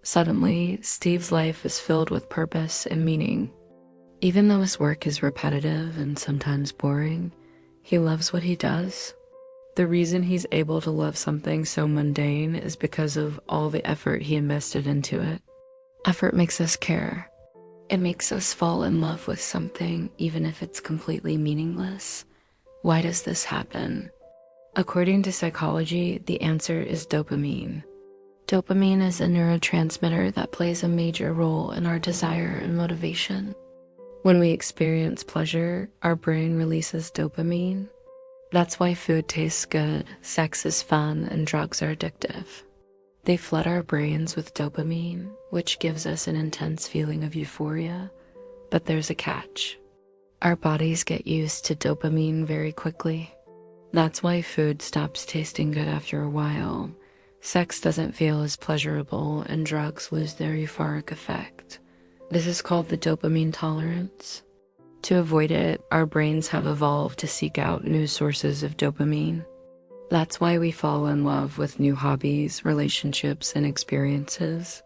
Suddenly, Steve's life is filled with purpose and meaning. Even though his work is repetitive and sometimes boring, he loves what he does. The reason he's able to love something so mundane is because of all the effort he invested into it. Effort makes us care. It makes us fall in love with something, even if it's completely meaningless. Why does this happen? According to psychology, the answer is dopamine. Dopamine is a neurotransmitter that plays a major role in our desire and motivation. When we experience pleasure, our brain releases dopamine. That's why food tastes good, sex is fun, and drugs are addictive. They flood our brains with dopamine, which gives us an intense feeling of euphoria. But there's a catch. Our bodies get used to dopamine very quickly. That's why food stops tasting good after a while. Sex doesn't feel as pleasurable, and drugs lose their euphoric effect. This is called the dopamine tolerance. To avoid it, our brains have evolved to seek out new sources of dopamine. That's why we fall in love with new hobbies, relationships, and experiences.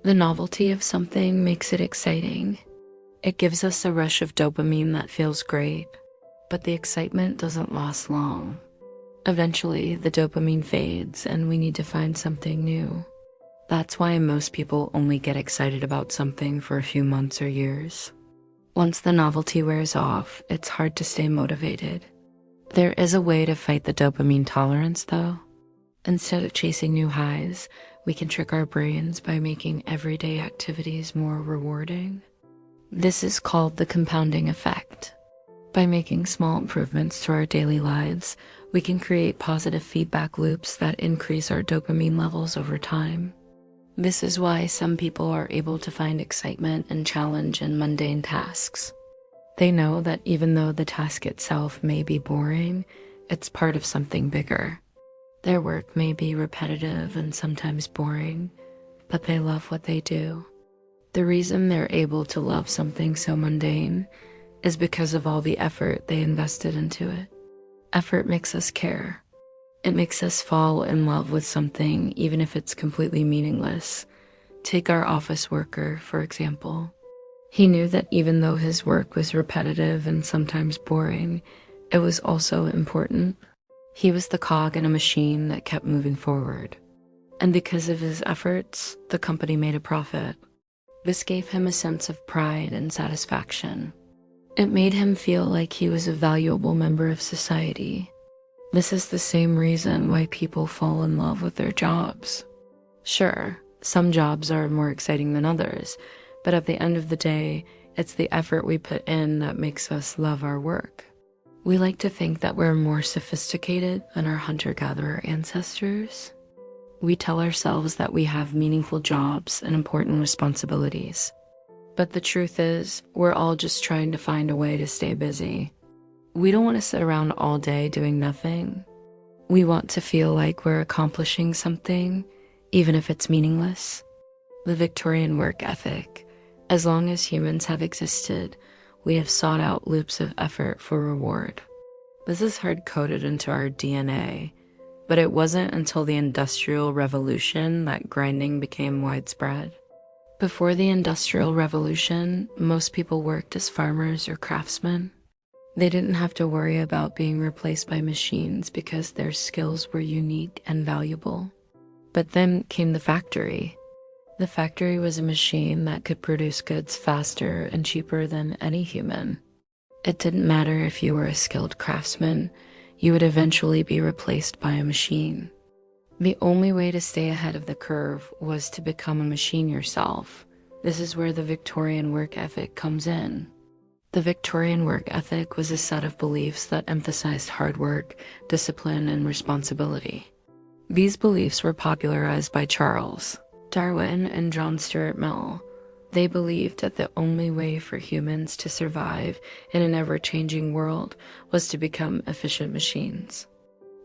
The novelty of something makes it exciting. It gives us a rush of dopamine that feels great, but the excitement doesn't last long. Eventually, the dopamine fades and we need to find something new. That's why most people only get excited about something for a few months or years. Once the novelty wears off, it's hard to stay motivated. There is a way to fight the dopamine tolerance, though. Instead of chasing new highs, we can trick our brains by making everyday activities more rewarding. This is called the compounding effect. By making small improvements to our daily lives, we can create positive feedback loops that increase our dopamine levels over time. This is why some people are able to find excitement and challenge in mundane tasks. They know that even though the task itself may be boring, it's part of something bigger. Their work may be repetitive and sometimes boring, but they love what they do. The reason they're able to love something so mundane is because of all the effort they invested into it. Effort makes us care. It makes us fall in love with something even if it's completely meaningless. Take our office worker, for example. He knew that even though his work was repetitive and sometimes boring, it was also important. He was the cog in a machine that kept moving forward. And because of his efforts, the company made a profit. This gave him a sense of pride and satisfaction. It made him feel like he was a valuable member of society. This is the same reason why people fall in love with their jobs. Sure, some jobs are more exciting than others, but at the end of the day, it's the effort we put in that makes us love our work. We like to think that we're more sophisticated than our hunter-gatherer ancestors. We tell ourselves that we have meaningful jobs and important responsibilities. But the truth is, we're all just trying to find a way to stay busy. We don't want to sit around all day doing nothing. We want to feel like we're accomplishing something, even if it's meaningless. The Victorian work ethic. As long as humans have existed, we have sought out loops of effort for reward. This is hard-coded into our DNA, but it wasn't until the Industrial Revolution that grinding became widespread. Before the Industrial Revolution, most people worked as farmers or craftsmen. They didn't have to worry about being replaced by machines because their skills were unique and valuable. But then came the factory. The factory was a machine that could produce goods faster and cheaper than any human. It didn't matter if you were a skilled craftsman, you would eventually be replaced by a machine. The only way to stay ahead of the curve was to become a machine yourself. This is where the Victorian work ethic comes in. The Victorian work ethic was a set of beliefs that emphasized hard work, discipline, and responsibility. These beliefs were popularized by Charles Darwin and John Stuart Mill. They believed that the only way for humans to survive in an ever-changing world was to become efficient machines.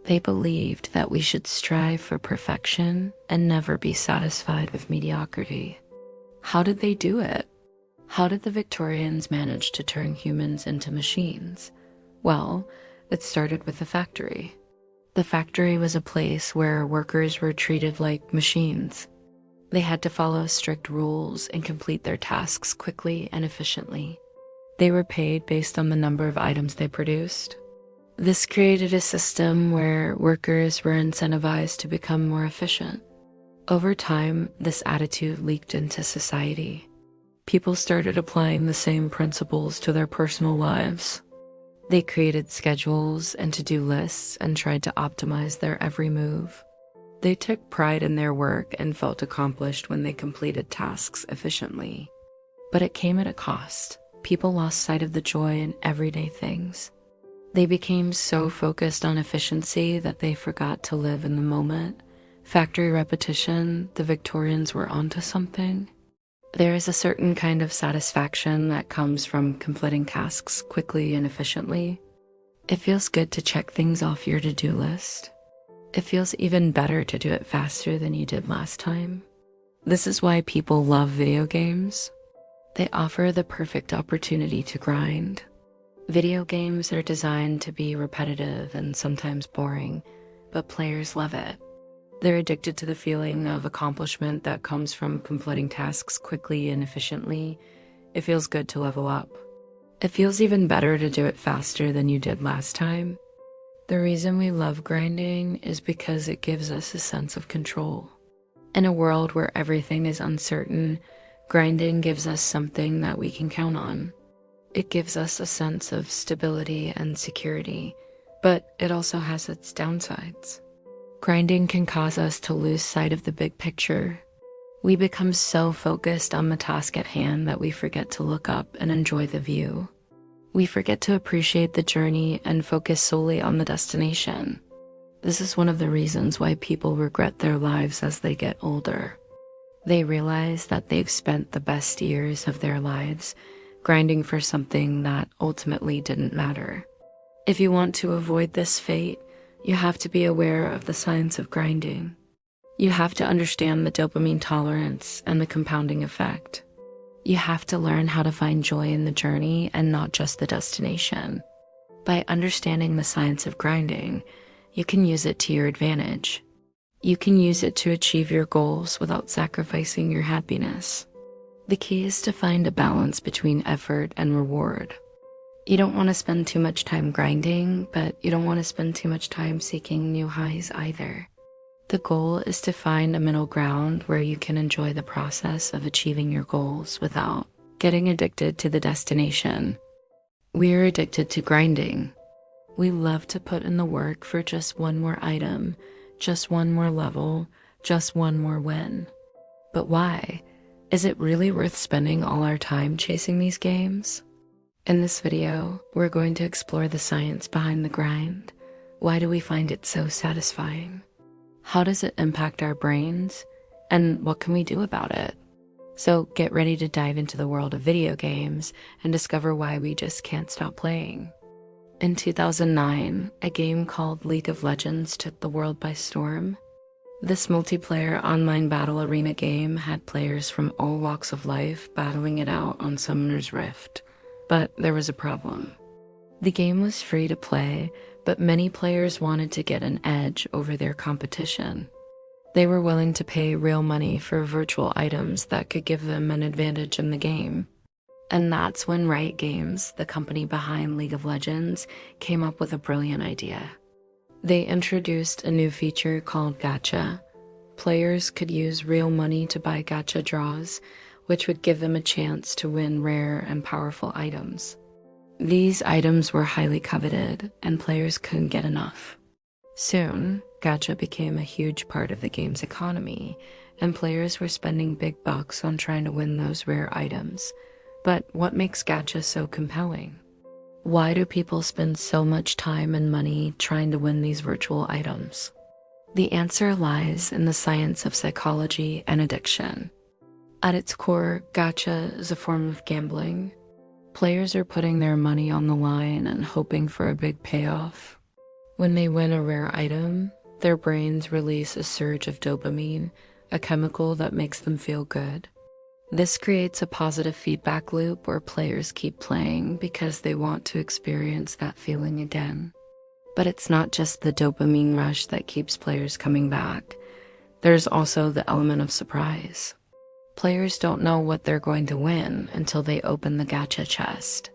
They believed that we should strive for perfection and never be satisfied with mediocrity. How did they do it? How did the Victorians manage to turn humans into machines? Well, it started with the factory. The factory was a place where workers were treated like machines. They had to follow strict rules and complete their tasks quickly and efficiently. They were paid based on the number of items they produced. This created a system where workers were incentivized to become more efficient. Over time, this attitude leaked into society. People started applying the same principles to their personal lives. They created schedules and to-do lists and tried to optimize their every move. They took pride in their work and felt accomplished when they completed tasks efficiently. But it came at a cost. People lost sight of the joy in everyday things. They became so focused on efficiency that they forgot to live in the moment. Factory repetition, the Victorians were onto something. There is a certain kind of satisfaction that comes from completing tasks quickly and efficiently. It feels good to check things off your to-do list. It feels even better to do it faster than you did last time. This is why people love video games. They offer the perfect opportunity to grind. Video games are designed to be repetitive and sometimes boring, but players love it. They're addicted to the feeling of accomplishment that comes from completing tasks quickly and efficiently. It feels good to level up. It feels even better to do it faster than you did last time. The reason we love grinding is because it gives us a sense of control. In a world where everything is uncertain, grinding gives us something that we can count on. It gives us a sense of stability and security, but it also has its downsides. Grinding can cause us to lose sight of the big picture. We become so focused on the task at hand that we forget to look up and enjoy the view. We forget to appreciate the journey and focus solely on the destination. This is one of the reasons why people regret their lives as they get older. They realize that they've spent the best years of their lives grinding for something that ultimately didn't matter. If you want to avoid this fate, you have to be aware of the science of grinding. You have to understand the dopamine tolerance and the compounding effect. You have to learn how to find joy in the journey and not just the destination. By understanding the science of grinding, you can use it to your advantage. You can use it to achieve your goals without sacrificing your happiness. The key is to find a balance between effort and reward. You don't want to spend too much time grinding, but you don't want to spend too much time seeking new highs either. The goal is to find a middle ground where you can enjoy the process of achieving your goals without getting addicted to the destination. We are addicted to grinding. We love to put in the work for just one more item, just one more level, just one more win. But why? Is it really worth spending all our time chasing these games? In this video, we're going to explore the science behind the grind. Why do we find it so satisfying? How does it impact our brains? And what can we do about it? So get ready to dive into the world of video games and discover why we just can't stop playing. In 2009, a game called League of Legends took the world by storm. This multiplayer online battle arena game had players from all walks of life battling it out on Summoner's Rift. But there was a problem. The game was free to play, but many players wanted to get an edge over their competition. They were willing to pay real money for virtual items that could give them an advantage in the game. And that's when Riot Games, the company behind League of Legends, came up with a brilliant idea. They introduced a new feature called Gacha. Players could use real money to buy Gacha draws, which would give them a chance to win rare and powerful items. These items were highly coveted, and players couldn't get enough. Soon, Gacha became a huge part of the game's economy, and players were spending big bucks on trying to win those rare items. But what makes Gacha so compelling? Why do people spend so much time and money trying to win these virtual items? The answer lies in the science of psychology and addiction. At its core, Gacha is a form of gambling. Players are putting their money on the line and hoping for a big payoff. When they win a rare item, their brains release a surge of dopamine, a chemical that makes them feel good. This creates a positive feedback loop where players keep playing because they want to experience that feeling again. But it's not just the dopamine rush that keeps players coming back. There's also the element of surprise. Players don't know what they're going to win until they open the Gacha chest.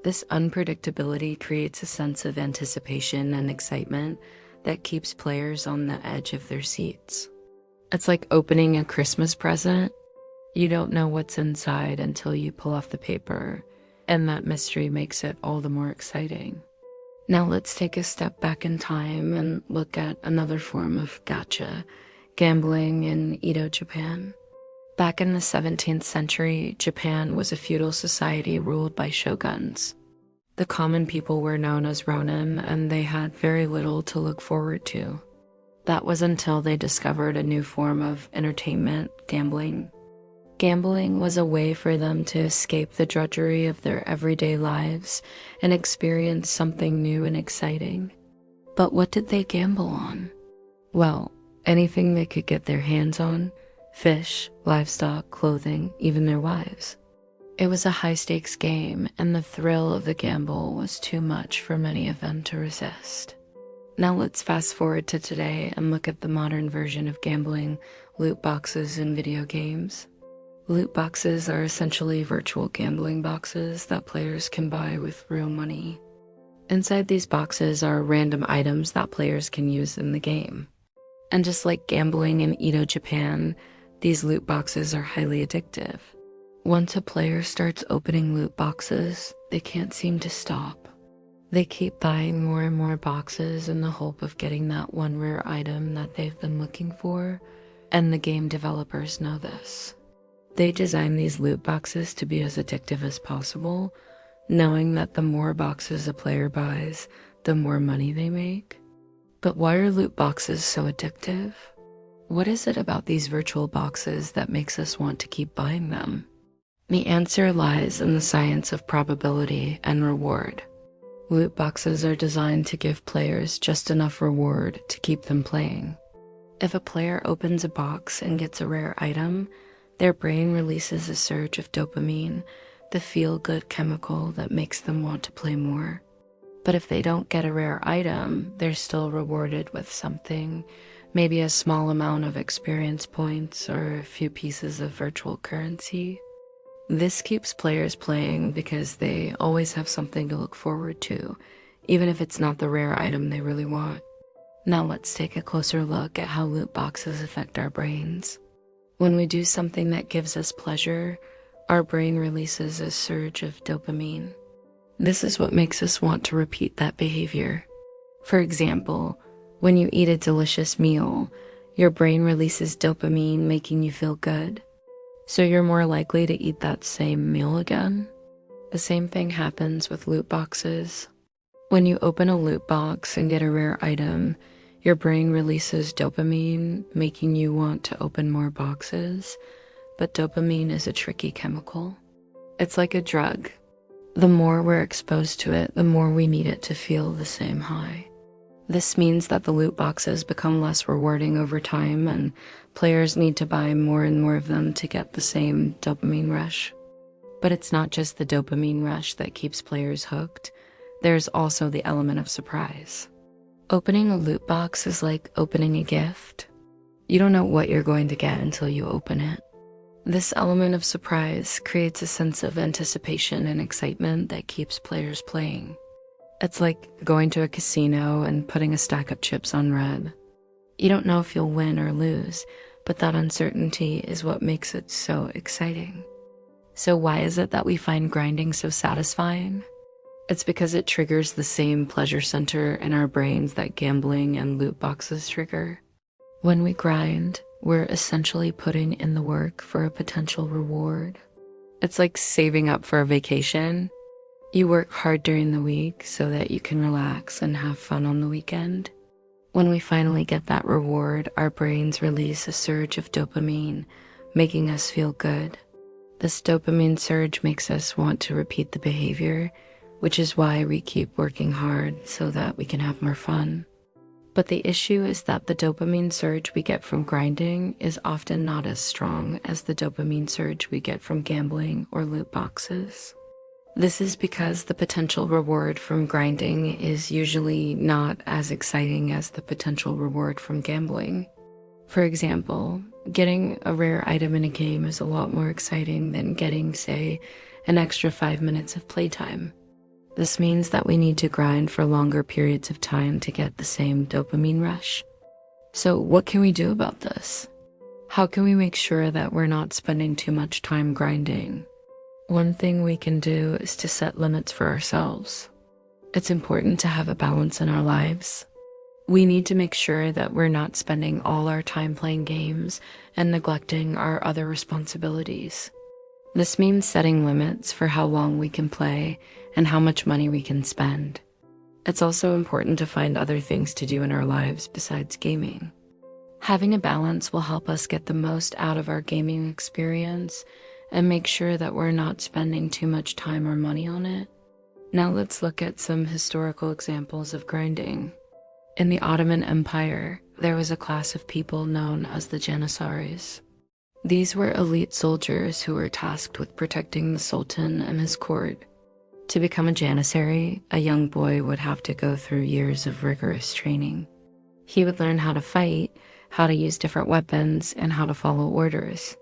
This unpredictability creates a sense of anticipation and excitement that keeps players on the edge of their seats. It's like opening a Christmas present. You don't know what's inside until you pull off the paper, and that mystery makes it all the more exciting. Now let's take a step back in time and look at another form of gacha, gambling in Edo, Japan. Back in the 17th century, Japan was a feudal society ruled by shoguns. The common people were known as ronin, and they had very little to look forward to. That was until they discovered a new form of entertainment, gambling. Gambling was a way for them to escape the drudgery of their everyday lives and experience something new and exciting. But what did they gamble on? Well, anything they could get their hands on: fish, livestock, clothing, even their wives. It was a high-stakes game, and the thrill of the gamble was too much for many of them to resist. Now let's fast forward to today and look at the modern version of gambling, loot boxes in video games. Loot boxes are essentially virtual gambling boxes that players can buy with real money. Inside these boxes are random items that players can use in the game. And just like gambling in Edo, Japan, these loot boxes are highly addictive. Once a player starts opening loot boxes, they can't seem to stop. They keep buying more and more boxes in the hope of getting that one rare item that they've been looking for, and the game developers know this. They design these loot boxes to be as addictive as possible, knowing that the more boxes a player buys, the more money they make. But why are loot boxes so addictive? What is it about these virtual boxes that makes us want to keep buying them? The answer lies in the science of probability and reward. Loot boxes are designed to give players just enough reward to keep them playing. If a player opens a box and gets a rare item, their brain releases a surge of dopamine, the feel-good chemical that makes them want to play more. But if they don't get a rare item, they're still rewarded with something, maybe a small amount of experience points or a few pieces of virtual currency. This keeps players playing because they always have something to look forward to, even if it's not the rare item they really want. Now let's take a closer look at how loot boxes affect our brains. When we do something that gives us pleasure, our brain releases a surge of dopamine. This is what makes us want to repeat that behavior. For example, when you eat a delicious meal, your brain releases dopamine, making you feel good. So you're more likely to eat that same meal again. The same thing happens with loot boxes. When you open a loot box and get a rare item, your brain releases dopamine, making you want to open more boxes. But dopamine is a tricky chemical. It's like a drug. The more we're exposed to it, the more we need it to feel the same high. This means that the loot boxes become less rewarding over time, and players need to buy more and more of them to get the same dopamine rush. But it's not just the dopamine rush that keeps players hooked. There's also the element of surprise. Opening a loot box is like opening a gift. You don't know what you're going to get until you open it. This element of surprise creates a sense of anticipation and excitement that keeps players playing. It's like going to a casino and putting a stack of chips on red. You don't know if you'll win or lose, but that uncertainty is what makes it so exciting. So why is it that we find grinding so satisfying? It's because it triggers the same pleasure center in our brains that gambling and loot boxes trigger. When we grind, we're essentially putting in the work for a potential reward. It's like saving up for a vacation. You work hard during the week so that you can relax and have fun on the weekend. When we finally get that reward, our brains release a surge of dopamine, making us feel good. This dopamine surge makes us want to repeat the behavior, which is why we keep working hard so that we can have more fun. But the issue is that the dopamine surge we get from grinding is often not as strong as the dopamine surge we get from gambling or loot boxes. This is because the potential reward from grinding is usually not as exciting as the potential reward from gambling. For example, getting a rare item in a game is a lot more exciting than getting, say, an extra 5 minutes of playtime. This means that we need to grind for longer periods of time to get the same dopamine rush. So what can we do about this? How can we make sure that we're not spending too much time grinding? One thing we can do is to set limits for ourselves. It's important to have a balance in our lives. We need to make sure that we're not spending all our time playing games and neglecting our other responsibilities. This means setting limits for how long we can play and how much money we can spend. It's also important to find other things to do in our lives besides gaming. Having a balance will help us get the most out of our gaming experience and make sure that we're not spending too much time or money on it. Now let's look at some historical examples of grinding. In the Ottoman Empire, there was a class of people known as the Janissaries. These were elite soldiers who were tasked with protecting the Sultan and his court. To become a Janissary, a young boy would have to go through years of rigorous training. He would learn how to fight, how to use different weapons, and how to follow orders.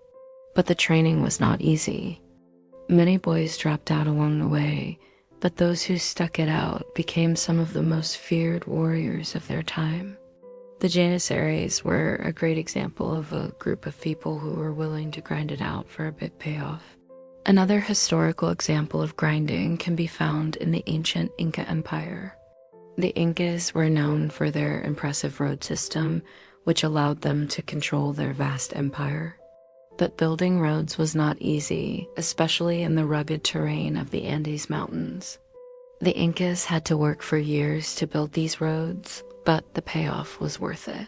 But the training was not easy. Many boys dropped out along the way, but those who stuck it out became some of the most feared warriors of their time. The Janissaries were a great example of a group of people who were willing to grind it out for a big payoff. Another historical example of grinding can be found in the ancient Inca Empire. The Incas were known for their impressive road system, which allowed them to control their vast empire. But building roads was not easy, especially in the rugged terrain of the Andes Mountains. The Incas had to work for years to build these roads, but the payoff was worth it.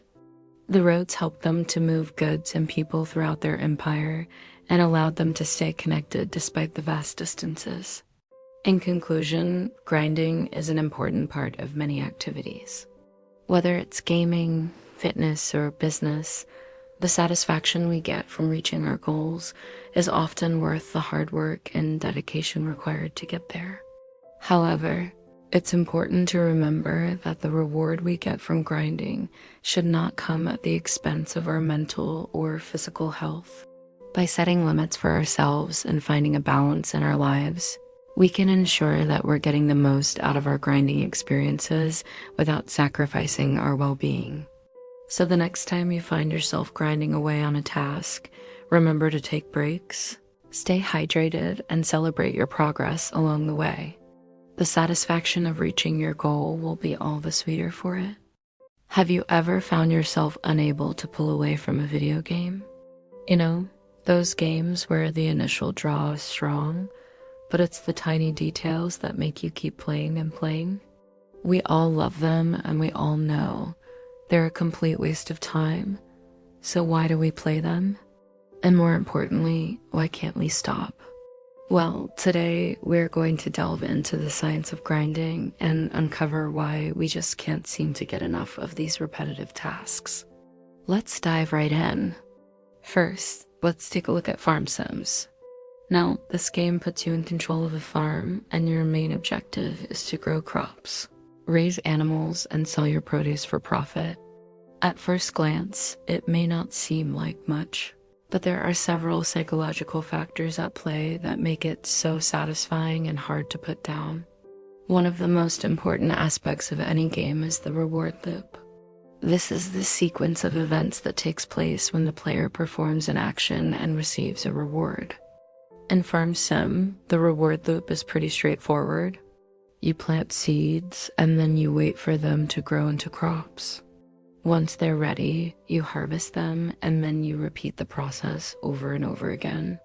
The roads helped them to move goods and people throughout their empire and allowed them to stay connected despite the vast distances. In conclusion, grinding is an important part of many activities. Whether it's gaming, fitness, or business, the satisfaction we get from reaching our goals is often worth the hard work and dedication required to get there. However, it's important to remember that the reward we get from grinding should not come at the expense of our mental or physical health. By setting limits for ourselves and finding a balance in our lives, we can ensure that we're getting the most out of our grinding experiences without sacrificing our well-being. So the next time you find yourself grinding away on a task, remember to take breaks, stay hydrated, and celebrate your progress along the way. The satisfaction of reaching your goal will be all the sweeter for it. Have you ever found yourself unable to pull away from a video game? You know, those games where the initial draw is strong, but it's the tiny details that make you keep playing and playing. We all love them, and we all know they're a complete waste of time. So why do we play them? And more importantly, why can't we stop? Well, today we're going to delve into the science of grinding and uncover why we just can't seem to get enough of these repetitive tasks. Let's dive right in. First, let's take a look at farm sims. Now, this game puts you in control of a farm, and your main objective is to grow crops, raise animals, and sell your produce for profit. At first glance, it may not seem like much, but there are several psychological factors at play that make it so satisfying and hard to put down. One of the most important aspects of any game is the reward loop. This is the sequence of events that takes place when the player performs an action and receives a reward. In Farm Sim, the reward loop is pretty straightforward. You plant seeds, and then you wait for them to grow into crops. Once they're ready, you harvest them, and then you repeat the process over and over again.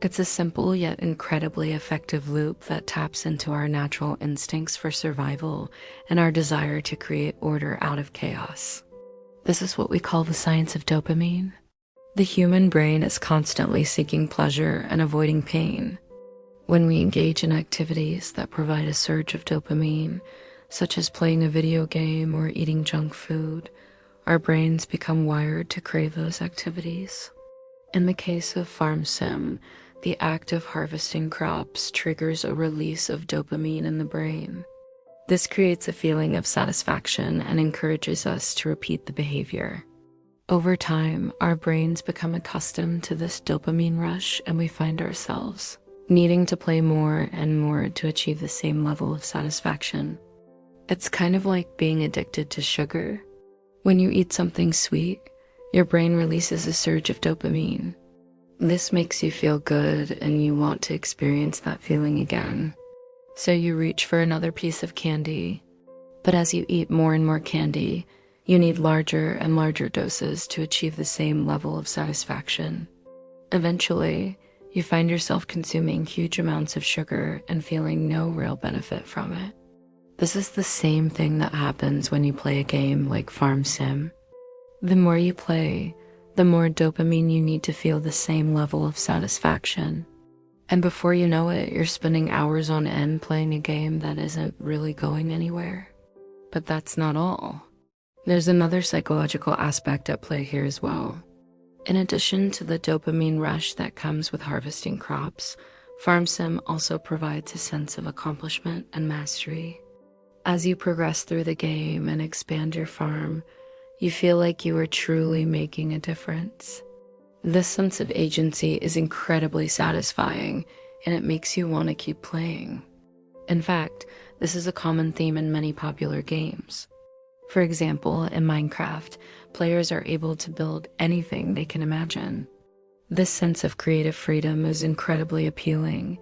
It's a simple yet incredibly effective loop that taps into our natural instincts for survival and our desire to create order out of chaos. This is what we call the science of dopamine. The human brain is constantly seeking pleasure and avoiding pain. When we engage in activities that provide a surge of dopamine, such as playing a video game or eating junk food, our brains become wired to crave those activities. In the case of Farm Sim, the act of harvesting crops triggers a release of dopamine in the brain. This creates a feeling of satisfaction and encourages us to repeat the behavior. Over time, our brains become accustomed to this dopamine rush, and we find ourselves needing to play more and more to achieve the same level of satisfaction. It's kind of like being addicted to sugar. When you eat something sweet, your brain releases a surge of dopamine. This makes you feel good, and you want to experience that feeling again. So you reach for another piece of candy. But as you eat more and more candy, you need larger and larger doses to achieve the same level of satisfaction. Eventually, you find yourself consuming huge amounts of sugar and feeling no real benefit from it. This is the same thing that happens when you play a game like Farm Sim. The more you play, the more dopamine you need to feel the same level of satisfaction. And before you know it, you're spending hours on end playing a game that isn't really going anywhere. But that's not all. There's another psychological aspect at play here as well. In addition to the dopamine rush that comes with harvesting crops, Farm Sim also provides a sense of accomplishment and mastery. As you progress through the game and expand your farm, you feel like you are truly making a difference. This sense of agency is incredibly satisfying, and it makes you want to keep playing. In fact, this is a common theme in many popular games. For example, in Minecraft, players are able to build anything they can imagine. This sense of creative freedom is incredibly appealing,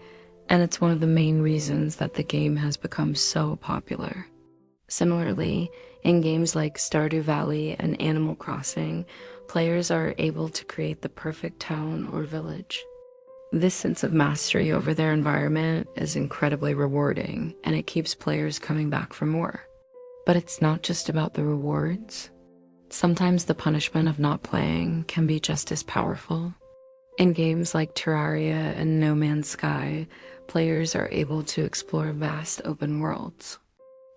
and it's one of the main reasons that the game has become so popular. Similarly, in games like Stardew Valley and Animal Crossing, players are able to create the perfect town or village. This sense of mastery over their environment is incredibly rewarding, and it keeps players coming back for more. But it's not just about the rewards. Sometimes the punishment of not playing can be just as powerful. In games like Terraria and No Man's Sky, players are able to explore vast open worlds.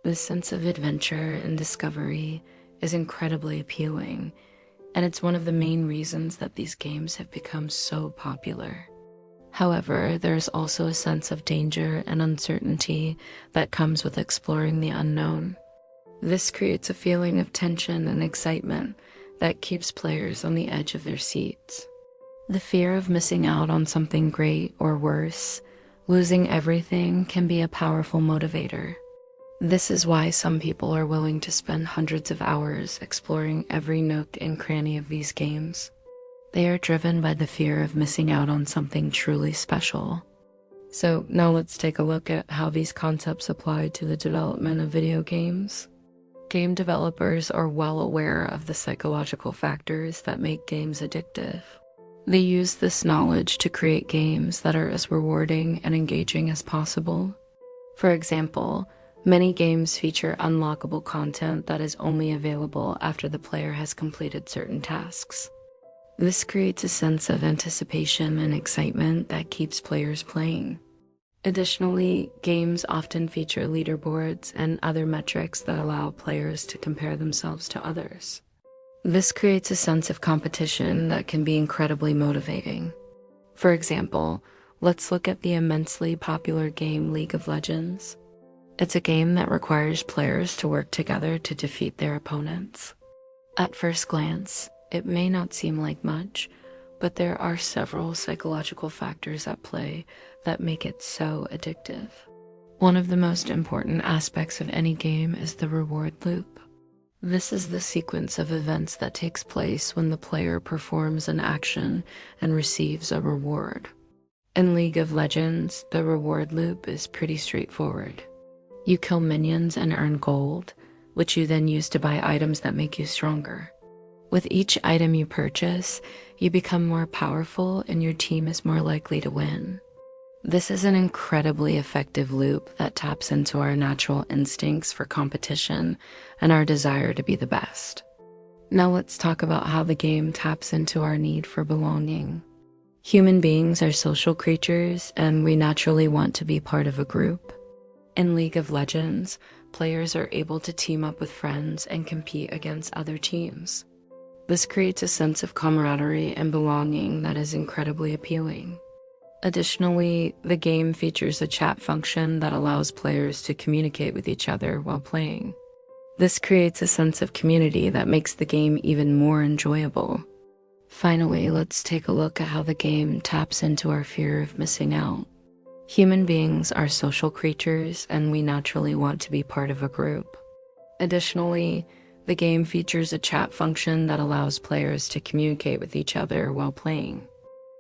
This sense of adventure and discovery is incredibly appealing, and it's one of the main reasons that these games have become so popular. However, there's also a sense of danger and uncertainty that comes with exploring the unknown. This creates a feeling of tension and excitement that keeps players on the edge of their seats. The fear of missing out on something great or worse, losing everything, can be a powerful motivator. This is why some people are willing to spend hundreds of hours exploring every nook and cranny of these games. They are driven by the fear of missing out on something truly special. So now let's take a look at how these concepts apply to the development of video games. Game developers are well aware of the psychological factors that make games addictive. They use this knowledge to create games that are as rewarding and engaging as possible. For example, many games feature unlockable content that is only available after the player has completed certain tasks. This creates a sense of anticipation and excitement that keeps players playing. Additionally, games often feature leaderboards and other metrics that allow players to compare themselves to others. This creates a sense of competition that can be incredibly motivating. For example, let's look at the immensely popular game League of Legends. It's a game that requires players to work together to defeat their opponents. At first glance, it may not seem like much, but there are several psychological factors at play that make it so addictive. One of the most important aspects of any game is the reward loop. This is the sequence of events that takes place when the player performs an action and receives a reward. In League of Legends, the reward loop is pretty straightforward. You kill minions and earn gold, which you then use to buy items that make you stronger. With each item you purchase, you become more powerful and your team is more likely to win. This is an incredibly effective loop that taps into our natural instincts for competition and our desire to be the best. Now let's talk about how the game taps into our need for belonging. Human beings are social creatures and we naturally want to be part of a group. In League of Legends, players are able to team up with friends and compete against other teams. This creates a sense of camaraderie and belonging that is incredibly appealing. Additionally, the game features a chat function that allows players to communicate with each other while playing. This creates a sense of community that makes the game even more enjoyable. Finally, let's take a look at how the game taps into our fear of missing out. Human beings are social creatures and we naturally want to be part of a group. Additionally, the game features a chat function that allows players to communicate with each other while playing.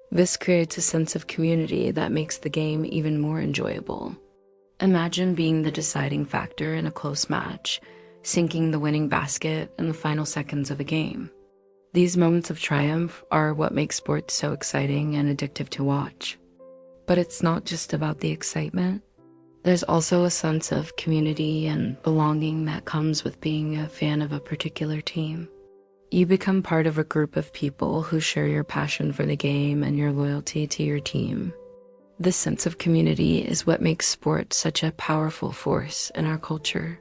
This creates a sense of community that makes the game even more enjoyable. Imagine being the deciding factor in a close match, sinking the winning basket in the final seconds of a game. These moments of triumph are what make sports so exciting and addictive to watch. But it's not just about the excitement. There's also a sense of community and belonging that comes with being a fan of a particular team. You become part of a group of people who share your passion for the game and your loyalty to your team. This sense of community is what makes sports such a powerful force in our culture.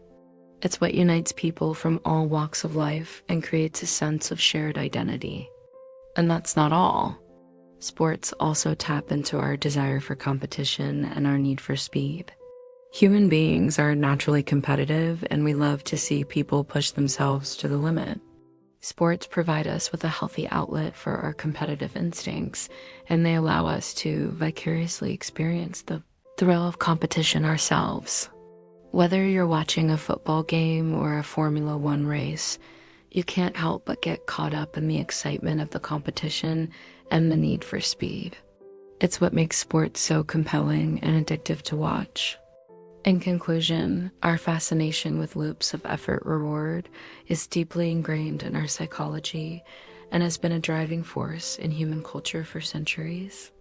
It's what unites people from all walks of life and creates a sense of shared identity. And that's not all. Sports also tap into our desire for competition and our need for speed. Human beings are naturally competitive and we love to see people push themselves to the limit. Sports provide us with a healthy outlet for our competitive instincts, and they allow us to vicariously experience the thrill of competition ourselves. Whether you're watching a football game or a Formula One race, you can't help but get caught up in the excitement of the competition and the need for speed. It's what makes sports so compelling and addictive to watch. In conclusion, our fascination with loops of effort-reward is deeply ingrained in our psychology and has been a driving force in human culture for centuries.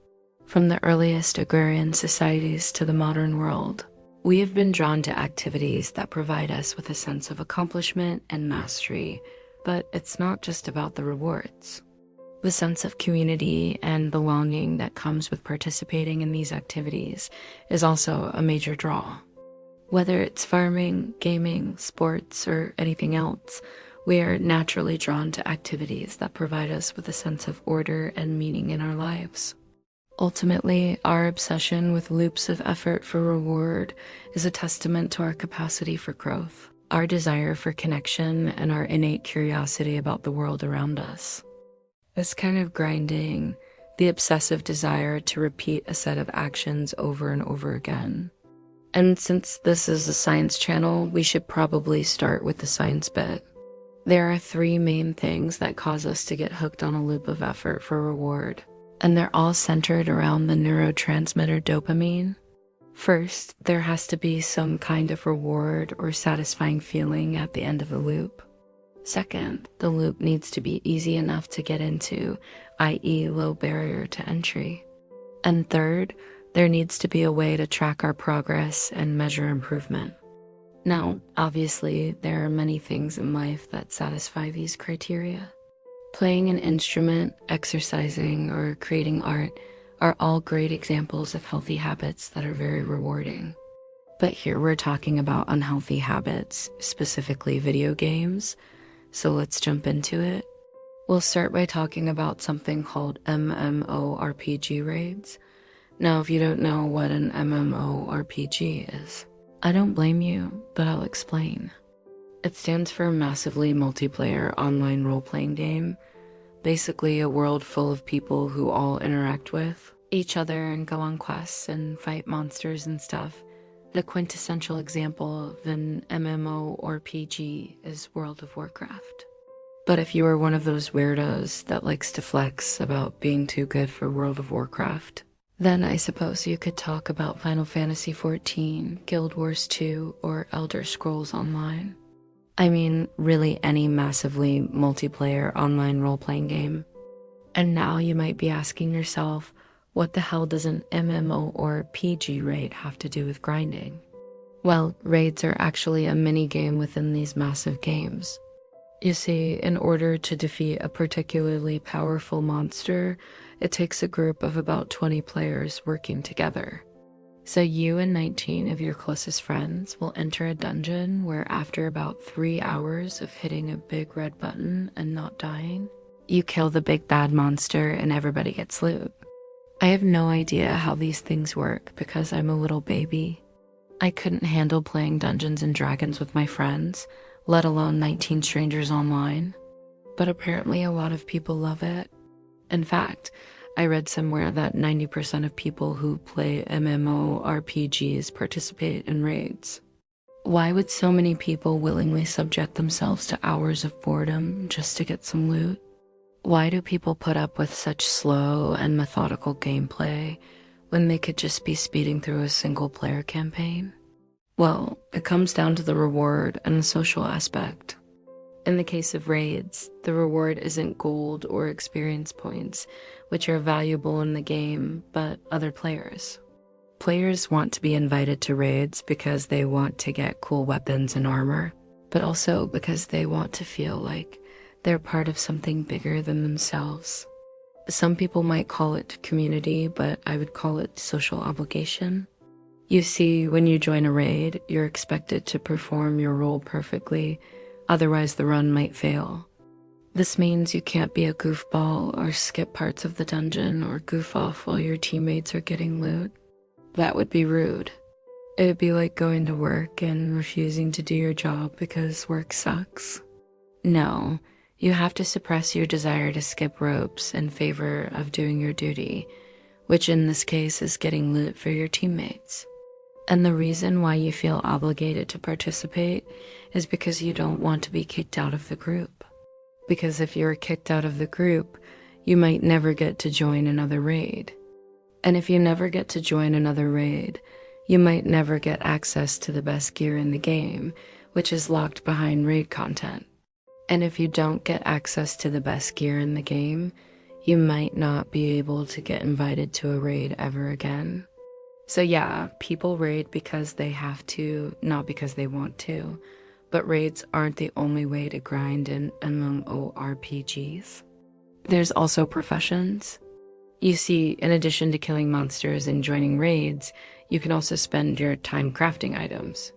From the earliest agrarian societies to the modern world, we have been drawn to activities that provide us with a sense of accomplishment and mastery, but it's not just about the rewards. The sense of community and belonging that comes with participating in these activities is also a major draw. Whether it's farming, gaming, sports, or anything else, we are naturally drawn to activities that provide us with a sense of order and meaning in our lives. Ultimately, our obsession with loops of effort for reward is a testament to our capacity for growth, our desire for connection, and our innate curiosity about the world around us. This kind of grinding, the obsessive desire to repeat a set of actions over and over again. And since this is a science channel, we should probably start with the science bit. There are 3 main things that cause us to get hooked on a loop of effort for reward, and they're all centered around the neurotransmitter dopamine. First, there has to be some kind of reward or satisfying feeling at the end of the loop. Second, the loop needs to be easy enough to get into, i.e., low barrier to entry. And third, there needs to be a way to track our progress and measure improvement. Now, obviously, there are many things in life that satisfy these criteria. Playing an instrument, exercising, or creating art are all great examples of healthy habits that are very rewarding. But here we're talking about unhealthy habits, specifically video games, so let's jump into it. We'll start by talking about something called MMORPG Raids. Now, if you don't know what an MMORPG is, I don't blame you, but I'll explain. It stands for Massively Multiplayer Online Role-Playing Game, basically a world full of people who all interact with each other and go on quests and fight monsters and stuff. The quintessential example of an MMORPG is World of Warcraft. But if you are one of those weirdos that likes to flex about being too good for World of Warcraft, then I suppose you could talk about Final Fantasy XIV, Guild Wars 2, or Elder Scrolls Online. I mean, really any massively multiplayer online role-playing game. And now you might be asking yourself, what the hell does an MMORPG raid have to do with grinding? Well, raids are actually a mini-game within these massive games. You see, in order to defeat a particularly powerful monster, it takes a group of about 20 players working together. So you and 19 of your closest friends will enter a dungeon where after about 3 hours of hitting a big red button and not dying, you kill the big bad monster and everybody gets loot. I have no idea how these things work because I'm a little baby. I couldn't handle playing Dungeons and Dragons with my friends, let alone 19 strangers online. But apparently a lot of people love it. In fact, I read somewhere that 90% of people who play MMORPGs participate in raids. Why would so many people willingly subject themselves to hours of boredom just to get some loot? Why do people put up with such slow and methodical gameplay when they could just be speeding through a single-player campaign? Well, it comes down to the reward and the social aspect. In the case of raids, the reward isn't gold or experience points, which are valuable in the game, but other players. Players want to be invited to raids because they want to get cool weapons and armor, but also because they want to feel like they're part of something bigger than themselves. Some people might call it community, but I would call it social obligation. You see, when you join a raid, you're expected to perform your role perfectly, otherwise the run might fail. This means you can't be a goofball or skip parts of the dungeon or goof off while your teammates are getting loot. That would be rude. It would be like going to work and refusing to do your job because work sucks. No, you have to suppress your desire to skip ropes in favor of doing your duty, which in this case is getting loot for your teammates. And the reason why you feel obligated to participate is because you don't want to be kicked out of the group. Because if you're kicked out of the group, you might never get to join another raid. And if you never get to join another raid, you might never get access to the best gear in the game, which is locked behind raid content. And if you don't get access to the best gear in the game, you might not be able to get invited to a raid ever again. So yeah, people raid because they have to, not because they want to. But raids aren't the only way to grind in MMORPGs. There's also professions. You see, in addition to killing monsters and joining raids, you can also spend your time crafting items.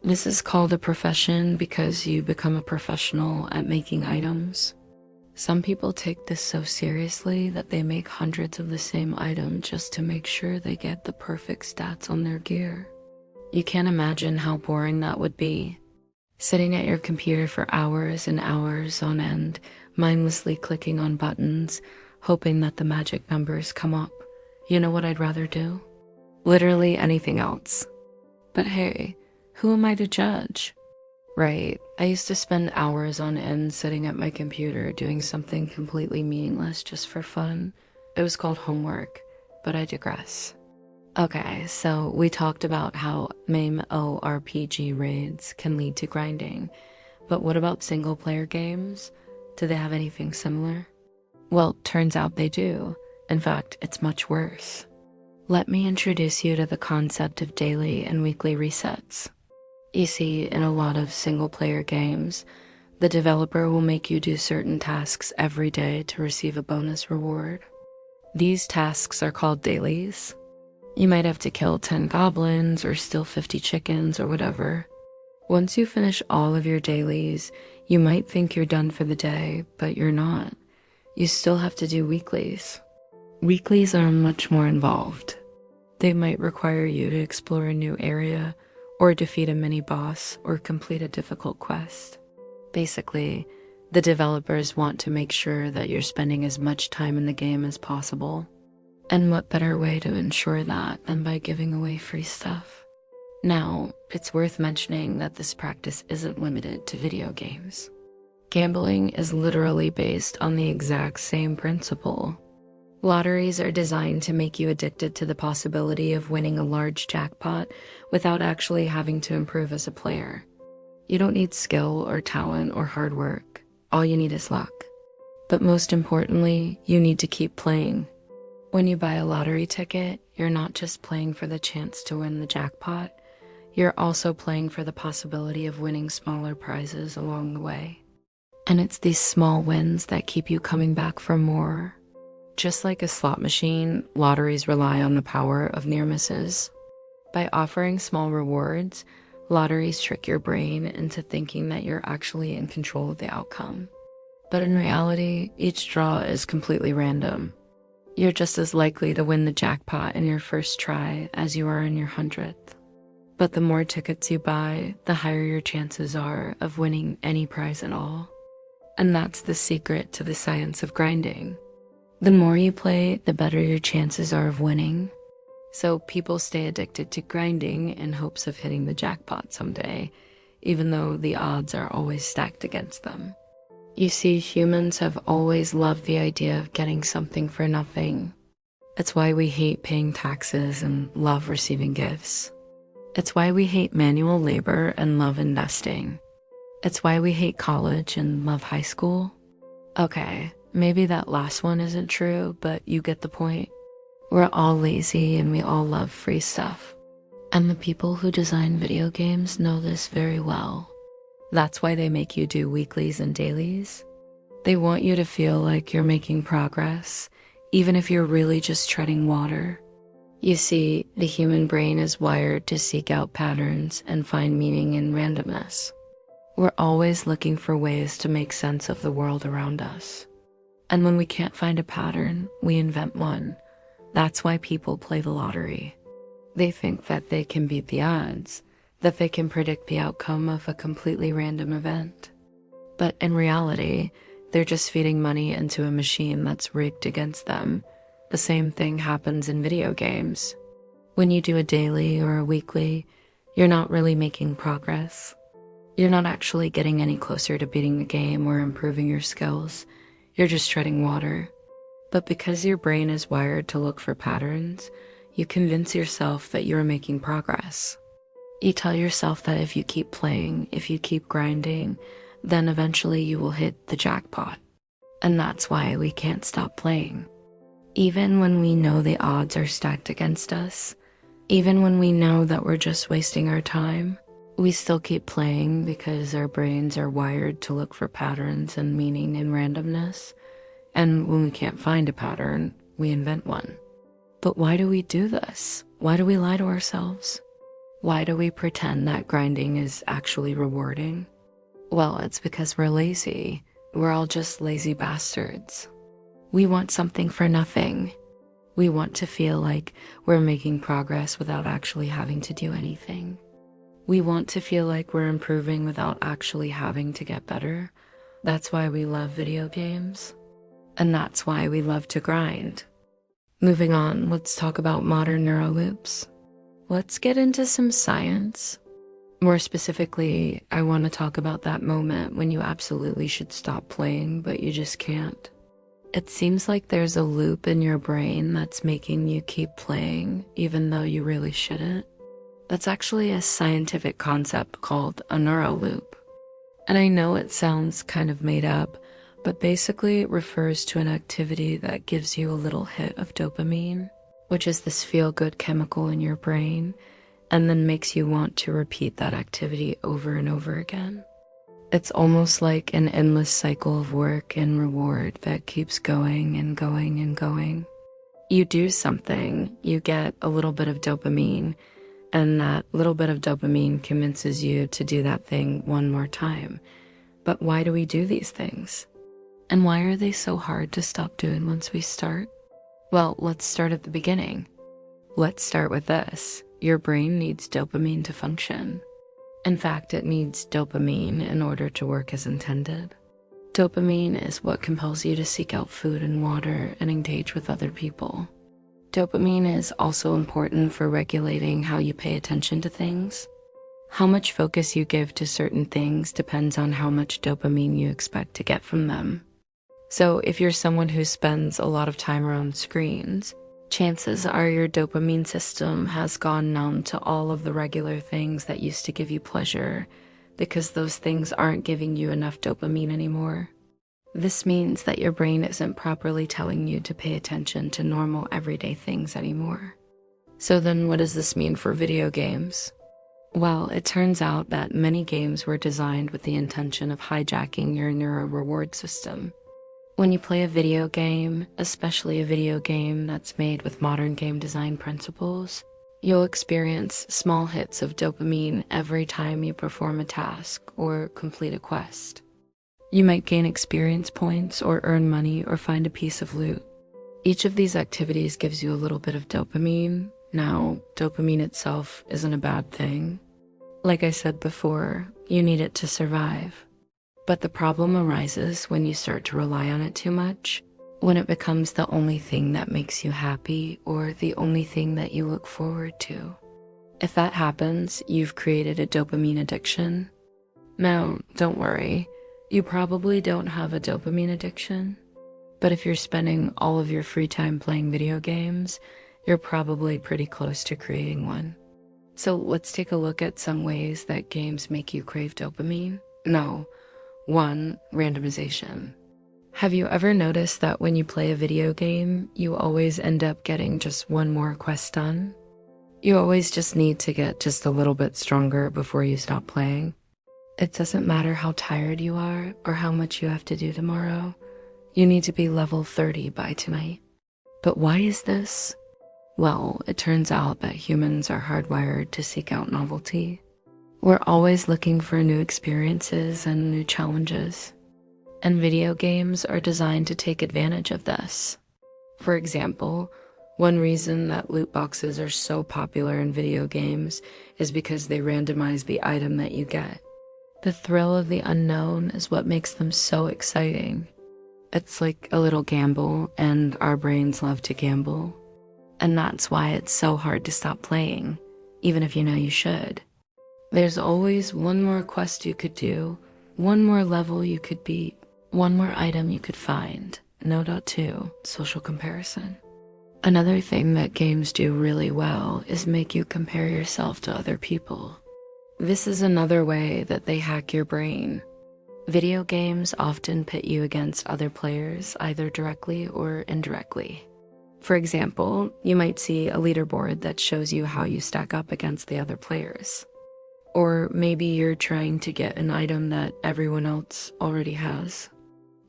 This is called a profession because you become a professional at making items. Some people take this so seriously that they make hundreds of the same item just to make sure they get the perfect stats on their gear. You can't imagine how boring that would be. Sitting at your computer for hours and hours on end, mindlessly clicking on buttons, hoping that the magic numbers come up. You know what I'd rather do? Literally anything else. But hey, who am I to judge? Right, I used to spend hours on end sitting at my computer doing something completely meaningless just for fun. It was called homework, but I digress. Okay, so we talked about how MMORPG raids can lead to grinding, but what about single-player games? Do they have anything similar? Well, turns out they do. In fact, it's much worse. Let me introduce you to the concept of daily and weekly resets. You see, in a lot of single-player games, The developer will make you do certain tasks every day to receive a bonus reward. These tasks are called dailies. You might have to kill 10 goblins or steal 50 chickens or whatever. Once you finish all of your dailies, you might think you're done for the day, but you're not. You still have to do weeklies. Weeklies are much more involved. They might require you to explore a new area, or defeat a mini-boss, or complete a difficult quest. Basically, the developers want to make sure that you're spending as much time in the game as possible. And what better way to ensure that than by giving away free stuff? Now, it's worth mentioning that this practice isn't limited to video games. Gambling is literally based on the exact same principle. Lotteries are designed to make you addicted to the possibility of winning a large jackpot without actually having to improve as a player. You don't need skill or talent or hard work. All you need is luck. But most importantly, you need to keep playing. When you buy a lottery ticket, you're not just playing for the chance to win the jackpot. You're also playing for the possibility of winning smaller prizes along the way. And it's these small wins that keep you coming back for more. Just like a slot machine, lotteries rely on the power of near misses. By offering small rewards, lotteries trick your brain into thinking that you're actually in control of the outcome. But in reality, each draw is completely random. You're just as likely to win the jackpot in your first try as you are in your 100th. But the more tickets you buy, the higher your chances are of winning any prize at all. And that's the secret to the science of grinding. The more you play, the better your chances are of winning. So people stay addicted to grinding in hopes of hitting the jackpot someday, even though the odds are always stacked against them. You see, humans have always loved the idea of getting something for nothing. It's why we hate paying taxes and love receiving gifts. It's why we hate manual labor and love investing. It's why we hate college and love high school. Okay, maybe that last one isn't true, but you get the point. We're all lazy and we all love free stuff. And the people who design video games know this very well. That's why they make you do weeklies and dailies. They want you to feel like you're making progress, even if you're really just treading water. You see, the human brain is wired to seek out patterns and find meaning in randomness. We're always looking for ways to make sense of the world around us. And when we can't find a pattern, we invent one. That's why people play the lottery. They think that they can beat the odds, that they can predict the outcome of a completely random event. But in reality, they're just feeding money into a machine that's rigged against them. The same thing happens in video games. When you do a daily or a weekly, you're not really making progress. You're not actually getting any closer to beating the game or improving your skills. You're just treading water. But because your brain is wired to look for patterns, you convince yourself that you're making progress. You tell yourself that if you keep playing, if you keep grinding, then eventually you will hit the jackpot. And that's why we can't stop playing. Even when we know the odds are stacked against us, even when we know that we're just wasting our time, we still keep playing because our brains are wired to look for patterns and meaning in randomness. And when we can't find a pattern, we invent one. But why do we do this? Why do we lie to ourselves? Why do we pretend that grinding is actually rewarding? Well, it's because we're lazy. We're all just lazy bastards. We want something for nothing. We want to feel like we're making progress without actually having to do anything. We want to feel like we're improving without actually having to get better. That's why we love video games. And that's why we love to grind. Moving on, let's talk about modern neuroloops. Let's get into some science. More specifically, I want to talk about that moment when you absolutely should stop playing, but you just can't. It seems like there's a loop in your brain that's making you keep playing, even though you really shouldn't. That's actually a scientific concept called a neuroloop. And I know it sounds kind of made up, but basically it refers to an activity that gives you a little hit of dopamine, which is this feel-good chemical in your brain, and then makes you want to repeat that activity over and over again. It's almost like an endless cycle of work and reward that keeps going and going and going. You do something, you get a little bit of dopamine, and that little bit of dopamine convinces you to do that thing one more time. But why do we do these things? And why are they so hard to stop doing once we start? Well, let's start at the beginning. Let's start with this. Your brain needs dopamine to function. In fact, it needs dopamine in order to work as intended. Dopamine is what compels you to seek out food and water and engage with other people. Dopamine is also important for regulating how you pay attention to things. How much focus you give to certain things depends on how much dopamine you expect to get from them. So if you're someone who spends a lot of time around screens, chances are your dopamine system has gone numb to all of the regular things that used to give you pleasure because those things aren't giving you enough dopamine anymore. This means that your brain isn't properly telling you to pay attention to normal everyday things anymore. So then what does this mean for video games? Well, it turns out that many games were designed with the intention of hijacking your neural reward system. When you play a video game, especially a video game that's made with modern game design principles, you'll experience small hits of dopamine every time you perform a task or complete a quest. You might gain experience points or earn money or find a piece of loot. Each of these activities gives you a little bit of dopamine. Now, dopamine itself isn't a bad thing. Like I said before, you need it to survive. But the problem arises when you start to rely on it too much, when it becomes the only thing that makes you happy or the only thing that you look forward to. If that happens, you've created a dopamine addiction. Now, don't worry, you probably don't have a dopamine addiction, but if you're spending all of your free time playing video games, you're probably pretty close to creating one. So let's take a look at some ways that games make you crave dopamine. No. 1. Randomization. Have you ever noticed that when you play a video game, you always end up getting just one more quest done? You always just need to get just a little bit stronger before you stop playing. It doesn't matter how tired you are or how much you have to do tomorrow. You need to be level 30 by tonight. But why is this? Well, it turns out that humans are hardwired to seek out novelty. We're always looking for new experiences and new challenges. And video games are designed to take advantage of this. For example, one reason that loot boxes are so popular in video games is because they randomize the item that you get. The thrill of the unknown is what makes them so exciting. It's like a little gamble, and our brains love to gamble. And that's why it's so hard to stop playing, even if you know you should. There's always one more quest you could do, one more level you could beat, one more item you could find. Note 2, social comparison. Another thing that games do really well is make you compare yourself to other people. This is another way that they hack your brain. Video games often pit you against other players, either directly or indirectly. For example, you might see a leaderboard that shows you how you stack up against the other players. Or maybe you're trying to get an item that everyone else already has.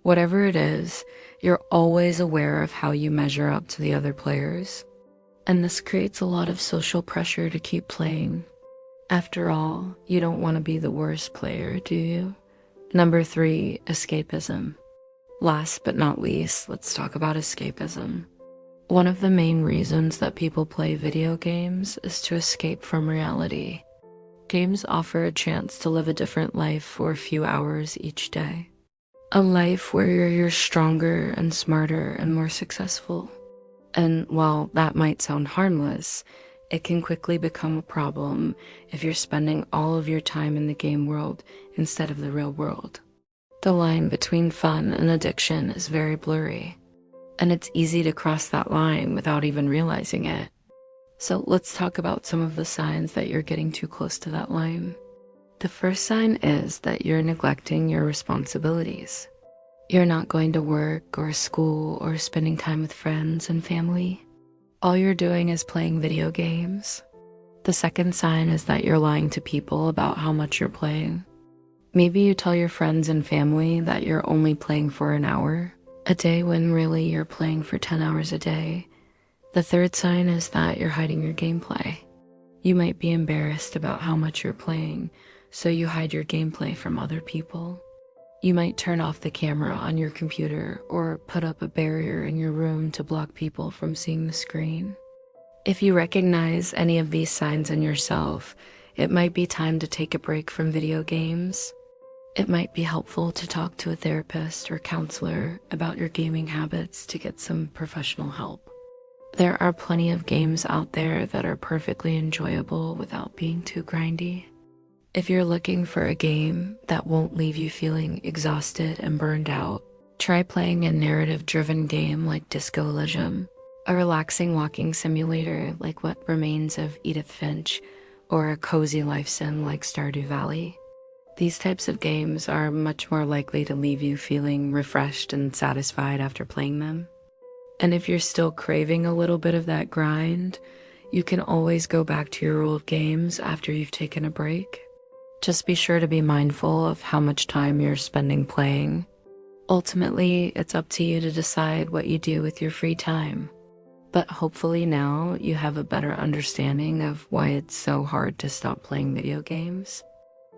Whatever it is, you're always aware of how you measure up to the other players. And this creates a lot of social pressure to keep playing. After all, you don't want to be the worst player, do you? Number 3, escapism. Last but not least, let's talk about escapism. One of the main reasons that people play video games is to escape from reality. Games offer a chance to live a different life for a few hours each day. A life where you're stronger and smarter and more successful. And while that might sound harmless, it can quickly become a problem if you're spending all of your time in the game world instead of the real world. The line between fun and addiction is very blurry, and it's easy to cross that line without even realizing it. So let's talk about some of the signs that you're getting too close to that line. The first sign is that you're neglecting your responsibilities. You're not going to work or school or spending time with friends and family. All you're doing is playing video games. The second sign is that you're lying to people about how much you're playing. Maybe you tell your friends and family that you're only playing for an hour a day when really you're playing for 10 hours a day. The third sign is that you're hiding your gameplay. You might be embarrassed about how much you're playing, so you hide your gameplay from other people. You might turn off the camera on your computer or put up a barrier in your room to block people from seeing the screen. If you recognize any of these signs in yourself, it might be time to take a break from video games. It might be helpful to talk to a therapist or counselor about your gaming habits to get some professional help. There are plenty of games out there that are perfectly enjoyable without being too grindy. If you're looking for a game that won't leave you feeling exhausted and burned out, try playing a narrative-driven game like Disco Elysium, a relaxing walking simulator like What Remains of Edith Finch, or a cozy life sim like Stardew Valley. These types of games are much more likely to leave you feeling refreshed and satisfied after playing them. And if you're still craving a little bit of that grind, you can always go back to your old games after you've taken a break. Just be sure to be mindful of how much time you're spending playing. Ultimately, it's up to you to decide what you do with your free time. But hopefully now you have a better understanding of why it's so hard to stop playing video games.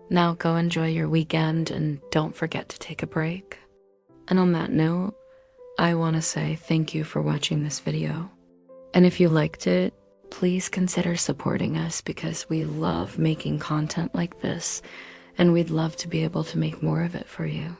Now go enjoy your weekend and don't forget to take a break. And on that note, I want to say thank you for watching this video. And if you liked it, please consider supporting us because we love making content like this and we'd love to be able to make more of it for you.